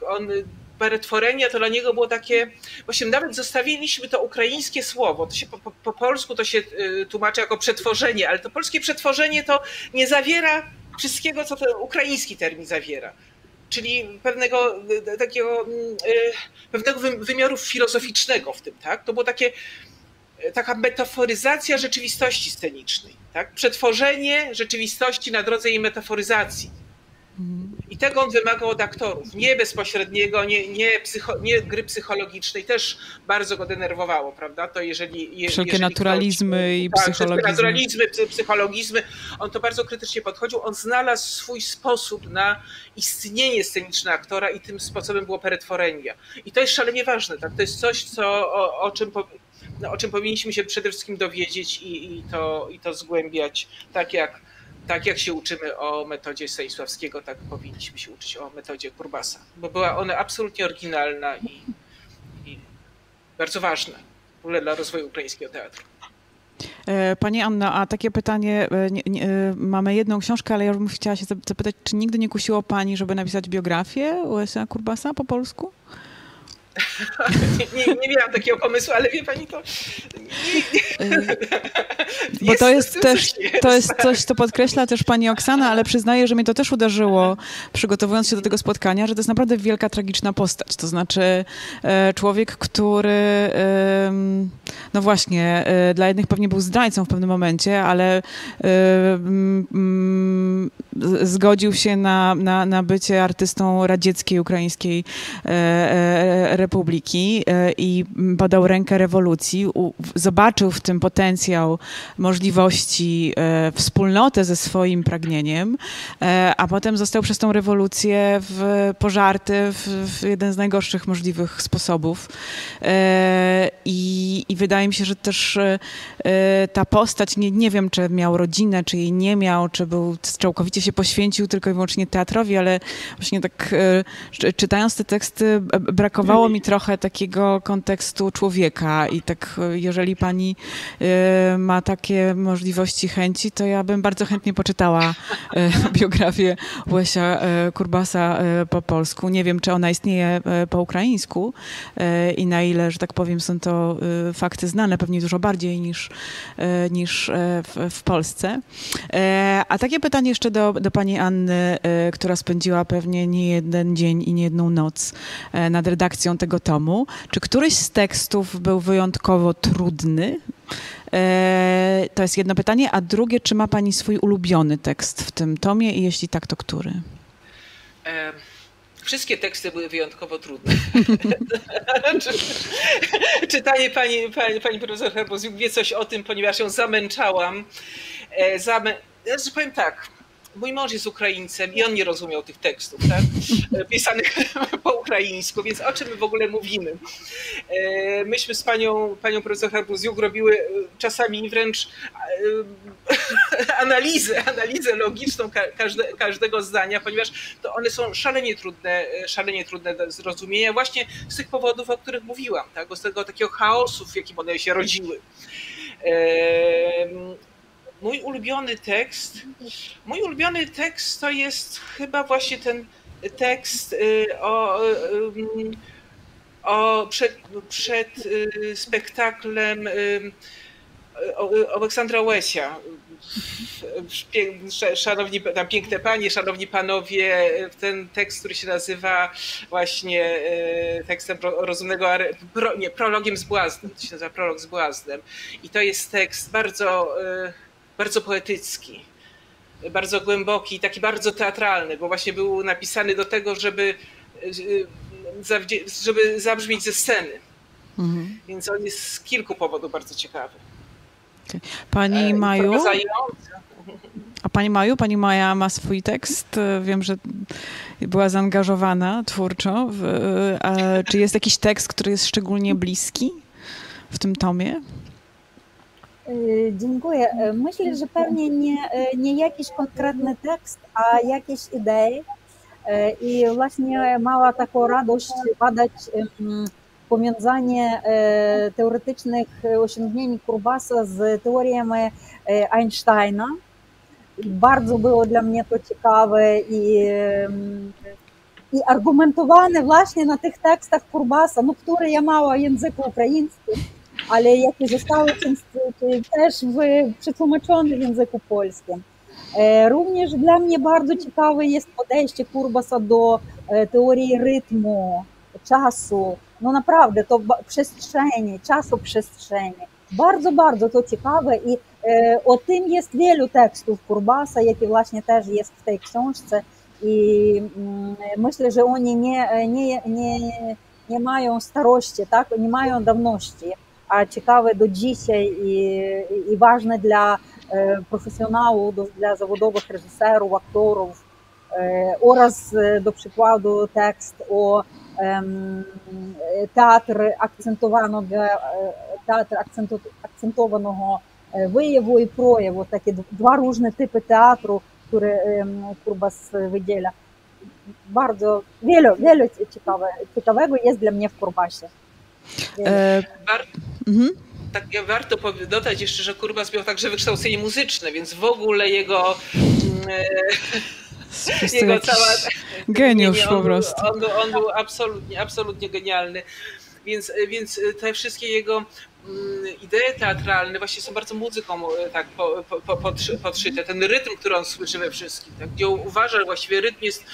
Peretworenia to dla niego było takie, właśnie nawet zostawiliśmy to ukraińskie słowo, to się po polsku to się tłumaczy jako przetworzenie, ale to polskie przetworzenie to nie zawiera wszystkiego, co ten ukraiński termin zawiera. Czyli pewnego wymiaru filozoficznego w tym, tak? To było taka metaforyzacja rzeczywistości scenicznej, tak? Przetworzenie rzeczywistości na drodze jej metaforyzacji. I tego on wymagał od aktorów, nie bezpośredniego, nie gry psychologicznej, też bardzo go denerwowało, prawda? To wszelkie naturalizmy i psychologizmy. Naturalizmy, psychologizmy, on to bardzo krytycznie podchodził, on znalazł swój sposób na istnienie sceniczne aktora i tym sposobem było peretworenia. I to jest szalenie ważne, tak? To jest coś, o czym powinniśmy się przede wszystkim dowiedzieć i to zgłębiać, tak jak się uczymy o metodzie Stanisławskiego, tak powinniśmy się uczyć o metodzie Kurbasa, bo była ona absolutnie oryginalna i bardzo ważna w ogóle dla rozwoju ukraińskiego teatru. Pani Anno, a takie pytanie, mamy jedną książkę, ale ja bym chciała się zapytać, czy nigdy nie kusiło pani, żeby napisać biografię Łesia Kurbasa po polsku? Nie miałam takiego pomysłu, ale wie pani to... Bo to jest coś, co podkreśla też pani Oksana, ale przyznaję, że mnie to też uderzyło, przygotowując się do tego spotkania, że to jest naprawdę wielka, tragiczna postać. To znaczy człowiek, który no właśnie, dla jednych pewnie był zdrajcą w pewnym momencie, ale zgodził się na bycie artystą radzieckiej, ukraińskiej republiki i podał rękę rewolucji, zobaczył w tym potencjał możliwości, wspólnotę ze swoim pragnieniem, a potem został przez tą rewolucję pożarty w jeden z najgorszych możliwych sposobów. I wydaje mi się, że też ta postać, nie wiem, czy miał rodzinę, czy jej nie miał, czy całkowicie się poświęcił tylko i wyłącznie teatrowi, ale właśnie tak czytając te teksty brakowało mi trochę takiego kontekstu człowieka i tak jeżeli pani ma takie możliwości, chęci, to ja bym bardzo chętnie poczytała biografię Łesia Kurbasa po polsku. Nie wiem, czy ona istnieje po ukraińsku i na ile, że tak powiem, są to fakty znane, pewnie dużo bardziej niż w Polsce. A takie pytanie jeszcze do pani Anny, która spędziła pewnie nie jeden dzień i nie jedną noc nad redakcją tego tomu. Czy któryś z tekstów był wyjątkowo trudny? To jest jedno pytanie. A drugie, czy ma pani swój ulubiony tekst w tym tomie i jeśli tak, to który? Wszystkie teksty były wyjątkowo trudne. Czytanie pani profesor Herboziuk wie coś o tym, ponieważ ją zamęczałam. Ja powiem tak, mój mąż jest Ukraińcem i on nie rozumiał tych tekstów, tak? Pisanych po ukraińsku, więc o czym my w ogóle mówimy? Myśmy z panią profesor Herboziuk robiły czasami wręcz analizę logiczną każdego zdania, ponieważ to one są szalenie trudne do zrozumienia właśnie z tych powodów, o których mówiłam, tak? Z tego takiego chaosu, w jakim one się rodziły. Mój ulubiony tekst to jest chyba właśnie ten tekst przed spektaklem Aleksandra Łesia. Tam piękne panie, szanowni panowie, ten tekst, który się nazywa właśnie tekstem prologiem z błaznem, to się nazywa Prolog z błaznem. I to jest tekst bardzo poetycki, bardzo głęboki, taki bardzo teatralny, bo właśnie był napisany do tego, żeby zabrzmieć ze sceny. Mhm. Więc on jest z kilku powodów bardzo ciekawy. Okay. Pani Maju? A pani Maja ma swój tekst? Wiem, że była zaangażowana twórczo. Czy jest jakiś tekst, który jest szczególnie bliski w tym tomie? Dziękuję. Myślę, że pewnie nie jakiś konkretny tekst, a jakieś idee. I właśnie mała taką radość badać powiązanie teoretycznych osiągnięć Kurbasa z teoriami Einsteina. Bardzo było dla mnie to ciekawe i argumentowane właśnie na tych tekstach Kurbasa, które ja mała w języku ukraińskim, ale jakie zostały też przetłumaczone w języku polskim. Również dla mnie bardzo ciekawe jest podejście Kurbasa do teorii rytmu, czasu, naprawdę to przestrzeni, czasoprzestrzeni. Bardzo to ciekawe i o tym jest wielu tekstów Kurbasa, jakie właśnie też jest w tej książce i myślę, że oni nie mają starości, tak? Nie mają dawności, a ciekawe do dzisiaj i ważne dla profesjonałów, dla zawodowych reżyserów, aktorów oraz do przykładu tekst o teatr akcentowanego wyjawu i projawu, takie dwa różne typy teatru, które Kurbas wydziela. Bardzo wiele ciekawego jest dla mnie w Kurbasie. Tak, warto dodać jeszcze, że Kurbas miał także wykształcenie muzyczne, więc w ogóle jego cała... Geniusz po prostu. On był absolutnie genialny, więc te wszystkie jego idee teatralne właśnie są bardzo muzyką tak podszyte. Ten rytm, który on słyszy we wszystkim, tak, gdzie uważa, że właściwie rytm jest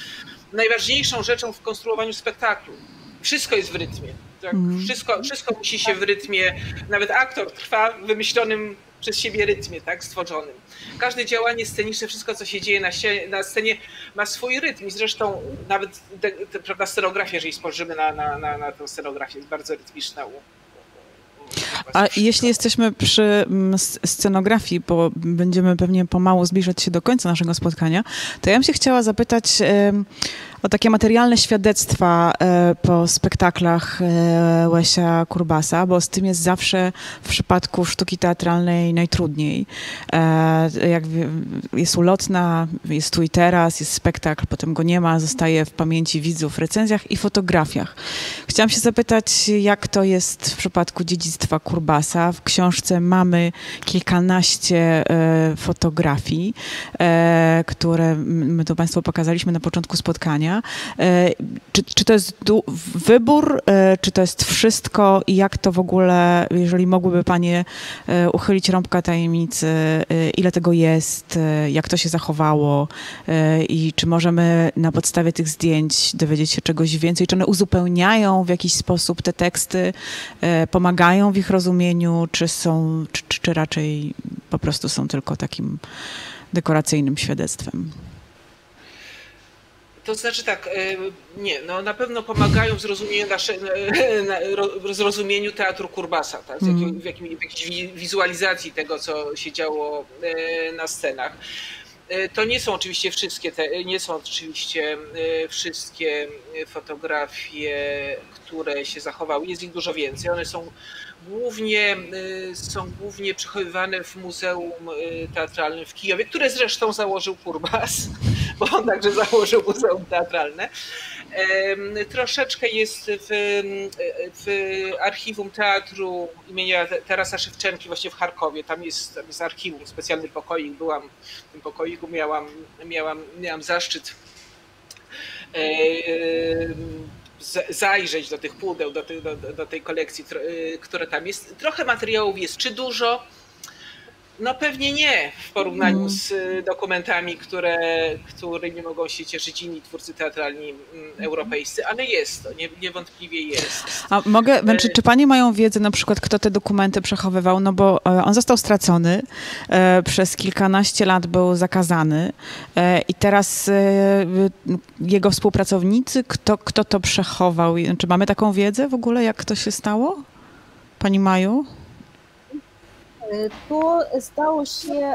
najważniejszą rzeczą w konstruowaniu spektaklu. Wszystko jest w rytmie. Tak? Wszystko musi się w rytmie, nawet aktor trwa w wymyślonym przez siebie rytmie, tak, stworzonym. Każde działanie sceniczne, wszystko co się dzieje na scenie ma swój rytm i zresztą nawet prawda, scenografia, jeżeli spojrzymy na tę scenografię, jest bardzo rytmiczna. A jeśli jesteśmy przy scenografii, bo będziemy pewnie pomału zbliżać się do końca naszego spotkania, to ja bym się chciała zapytać O takie materialne świadectwa po spektaklach Łesia Kurbasa, bo z tym jest zawsze w przypadku sztuki teatralnej najtrudniej. Jak jest ulotna, jest tu i teraz, jest spektakl, potem go nie ma, zostaje w pamięci widzów w recenzjach i fotografiach. Chciałam się zapytać, jak to jest w przypadku dziedzictwa Kurbasa. W książce mamy kilkanaście fotografii, które my to Państwu pokazaliśmy na początku spotkania. Czy to jest wybór, czy to jest wszystko i jak to w ogóle, jeżeli mogłyby Panie uchylić rąbka tajemnicy, ile tego jest, jak to się zachowało i czy możemy na podstawie tych zdjęć dowiedzieć się czegoś więcej, czy one uzupełniają w jakiś sposób te teksty, pomagają w ich rozumieniu, czy raczej po prostu są tylko takim dekoracyjnym świadectwem? To znaczy tak, nie, no na pewno pomagają w zrozumieniu teatru Kurbasa, tak? W jakiejś wizualizacji tego, co się działo na scenach. To nie są oczywiście wszystkie fotografie, które się zachowały. Jest ich dużo więcej. One są głównie przechowywane w Muzeum Teatralnym w Kijowie, które zresztą założył Kurbas, bo on także założył Muzeum Teatralne. Troszeczkę jest w archiwum teatru imienia Tarasa Szewczenki właśnie w Charkowie. Tam jest archiwum, specjalny pokoik. Byłam w tym pokoiku, miałam zaszczyt zajrzeć do tych pudeł, do tej kolekcji, która tam jest. Trochę materiałów jest. Czy dużo? No pewnie nie w porównaniu z dokumentami, którymi mogą się cieszyć inni twórcy teatralni europejscy, ale jest to, niewątpliwie jest. A czy Panie mają wiedzę na przykład, kto te dokumenty przechowywał? No bo on został stracony, przez kilkanaście lat był zakazany i teraz jego współpracownicy, kto to przechował? Czy mamy taką wiedzę w ogóle, jak to się stało? Pani Maju? To stało się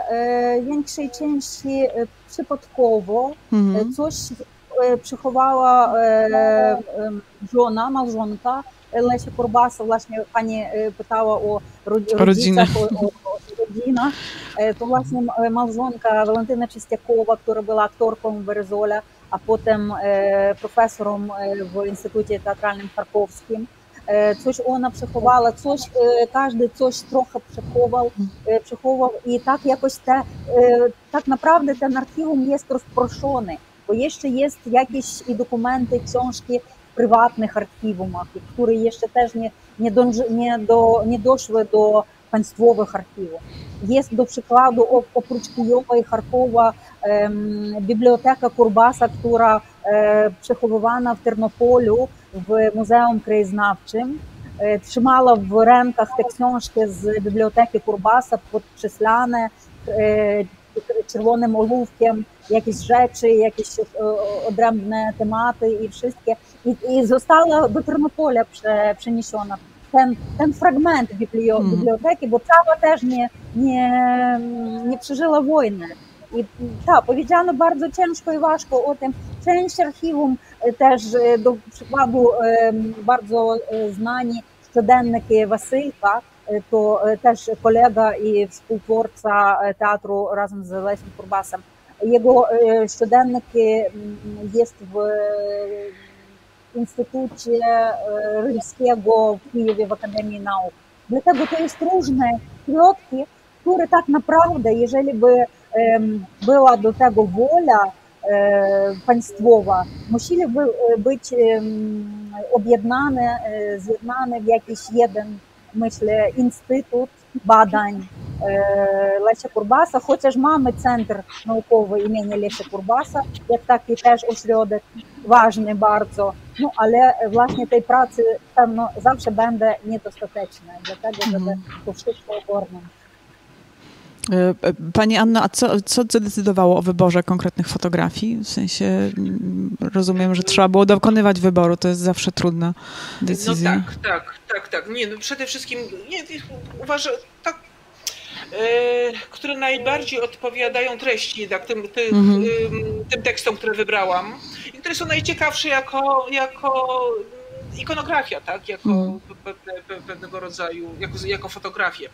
w większej części przypadkowo. Coś przechowała małżonka Lesia Kurbasa. Właśnie Pani pytała o rodzicach, o rodzinach. To właśnie małżonka Walentyna Czystiakowa, która była aktorką w Berezole, a potem profesorem w Instytucie Teatralnym Charkowskim. Coś ona przechowała, każdy coś trochę przechował i tak jakoś tak naprawdę ten archiwum jest rozproszony, bo jeszcze jest jakieś i dokumenty, książki w prywatnych archiwumach, które jeszcze też nie doszły do państwowych archiwów. Jest do przykładu oprócz Kijowa i Charkowa biblioteka Kurbasa, która przechowywana w Ternopolu w Muzeum Krajoznawczym. Trzymała w rękach te książki z biblioteki Kurbasa podkreślane czerwonym ołówkiem, jakieś rzeczy, jakieś odrębne tematy i wszystkie. I została do Ternopola przeniesiona. Ten fragment biblioteki, bo cała też nie przeżyła wojny. I tak, powiedziano bardzo ciężko i ważko o tym. Część archiwum też, do przykładu, bardzo znani щоденники Василька, to też kolega i współtwórca teatru razem z Lesiem Kurbasem. Jego щоденники jest w Instytucie Rylskiego w Kijowie w Akademii Nauk. Dlatego to jest różne środki, które tak naprawdę, jeżeli by była do tego wola państwowa, musieliby być zjednane w jakiś jeden, myślę, instytut badań Lesia Kurbasa, chociaż mamy Centr Naukowy imienia Lesia Kurbasa, jak taki też ośrodek ważny bardzo, no ale właśnie tej pracy pewno zawsze będzie niedostateczne, dlatego żeby to wszystko ogarnąć. Pani Anno, a co decydowało o wyborze konkretnych fotografii? W sensie rozumiem, że trzeba było dokonywać wyboru, to jest zawsze trudna decyzja. No tak. Nie, no przede wszystkim uważam, tak, które najbardziej odpowiadają treści jednak tym tekstom, które wybrałam i które są najciekawsze jako ikonografia, tak? Jako pewnego rodzaju, jako fotografie,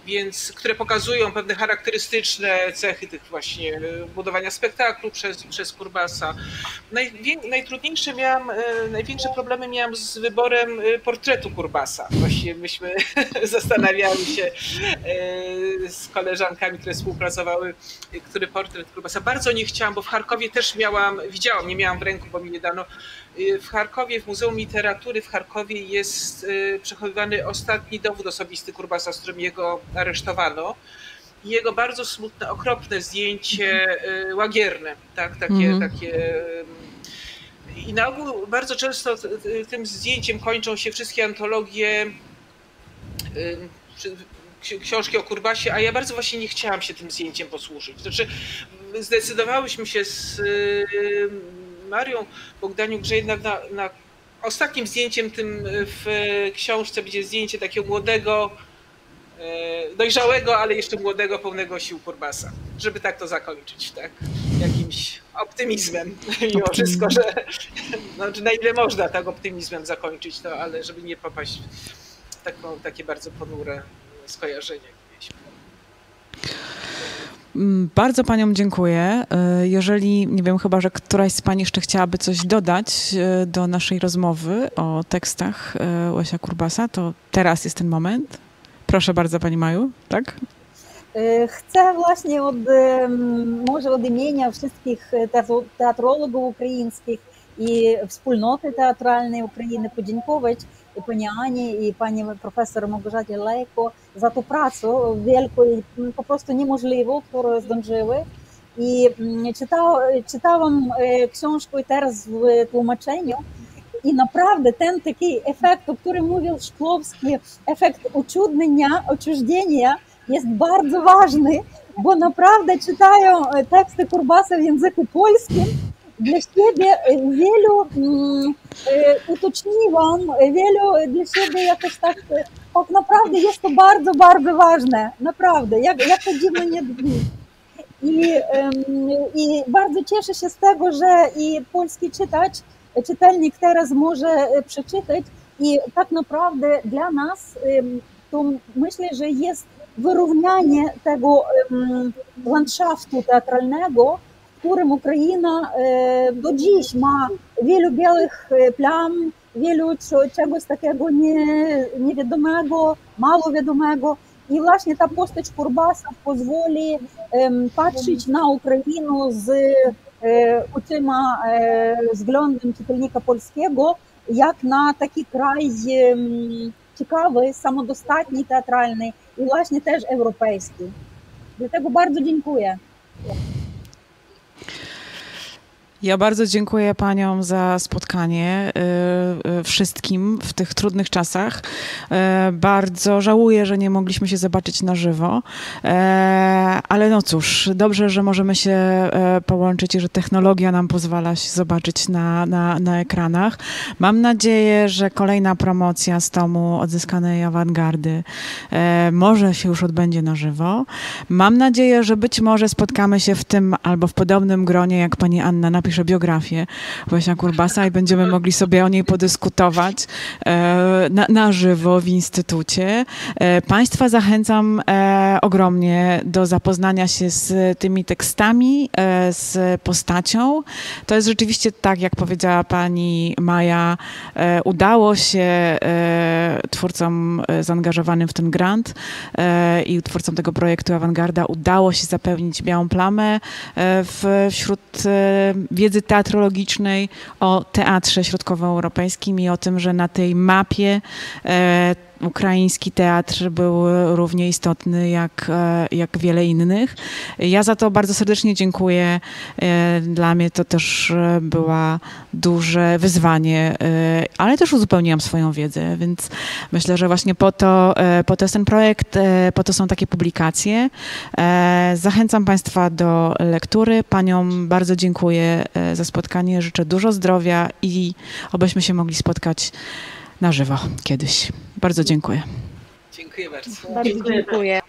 więc które pokazują pewne charakterystyczne cechy tych właśnie budowania spektaklu przez Kurbasa. Największe problemy miałam z wyborem portretu Kurbasa. Właśnie myśmy zastanawiały się z koleżankami, które współpracowały, który portret Kurbasa. Bardzo nie chciałam, bo w Charkowie też widziałam, nie miałam w ręku, bo mi nie dano. W Charkowie, w Muzeum Literatury w Charkowie jest przechowywany ostatni dowód osobisty Kurbasa, z którym jego aresztowano. I jego bardzo smutne, okropne zdjęcie łagierne, tak, takie. I na ogół bardzo często tym zdjęciem kończą się wszystkie antologie, książki o Kurbasie, a ja bardzo właśnie nie chciałam się tym zdjęciem posłużyć. Znaczy, zdecydowałyśmy się z Marią Bogdaniuk, że jednak na ostatnim zdjęciem tym w książce będzie zdjęcie takiego młodego, dojrzałego, ale jeszcze młodego, pełnego sił Kurbasa. Żeby tak to zakończyć, tak? Jakimś optymizmem. Mimo wszystko, że znaczy na ile można tak optymizmem zakończyć to, ale żeby nie popaść w takie bardzo ponure skojarzenie. Bardzo paniom dziękuję. Jeżeli, nie wiem, chyba, że któraś z pań jeszcze chciałaby coś dodać do naszej rozmowy o tekstach Łysia Kurbasa, to teraz jest ten moment. Proszę bardzo, pani Maju, tak? Chcę właśnie może od imienia wszystkich teatrologów ukraińskich i wspólnoty teatralnej України podziękować pani Ani i pani profesor Małgorzacie Lejko za tą pracę wielką i po prostu niemożliwą, którą zdążyły. I czytałam książkę teraz w tłumaczeniu i naprawdę ten taki efekt, o którym mówił Szklowski, efekt отчуждения jest bardzo ważny, bo naprawdę czytają teksty Kurbasa w języku polskim. Dla siebie wielu utoczniłam, wielu dla siebie jakoś tak naprawdę jest to bardzo, bardzo ważne. Naprawdę, jak to dziwno nie brzmi. I bardzo cieszę się z tego, że i polski czytelnik teraz może przeczytać i tak naprawdę dla nas to myślę, że jest wyrównanie tego landszaftu teatralnego, w którym Ukraina do dziś ma wielu białych plam, wielu czegoś takiego niewiadomego, mało wiadomego. I właśnie ta postać Kurbasa pozwoli patrzeć na Ukrainę z oczyma względem czytelnika polskiego, jak na taki kraj ciekawy, samodostatni, teatralny i właśnie też europejski. Dlatego bardzo dziękuję. Ja bardzo dziękuję paniom za spotkanie, wszystkim w tych trudnych czasach. Bardzo żałuję, że nie mogliśmy się zobaczyć na żywo, ale no cóż, dobrze, że możemy się połączyć i że technologia nam pozwala się zobaczyć na ekranach. Mam nadzieję, że kolejna promocja z tomu Odzyskanej Awangardy może się już odbędzie na żywo. Mam nadzieję, że być może spotkamy się w tym albo w podobnym gronie, jak pani Anna napisze biografię Łysia Kurbasa i będziemy mogli sobie o niej podyskutować na żywo w Instytucie. Państwa zachęcam ogromnie do zapoznania się z tymi tekstami, z postacią. To jest rzeczywiście tak, jak powiedziała pani Maja, udało się twórcom zaangażowanym w ten grant i twórcom tego projektu Awangarda udało się zapełnić białą plamę wśród wiedzy teatrologicznej o teatrze środkowoeuropejskim i o tym, że na tej mapie ukraiński teatr był równie istotny jak wiele innych. Ja za to bardzo serdecznie dziękuję. Dla mnie to też było duże wyzwanie, ale też uzupełniłam swoją wiedzę, więc myślę, że właśnie po to jest ten projekt, po to są takie publikacje. Zachęcam państwa do lektury. Paniom bardzo dziękuję za spotkanie. Życzę dużo zdrowia i obyśmy się mogli spotkać na żywo kiedyś. Bardzo dziękuję. Dziękuję bardzo. Bardzo dziękuję.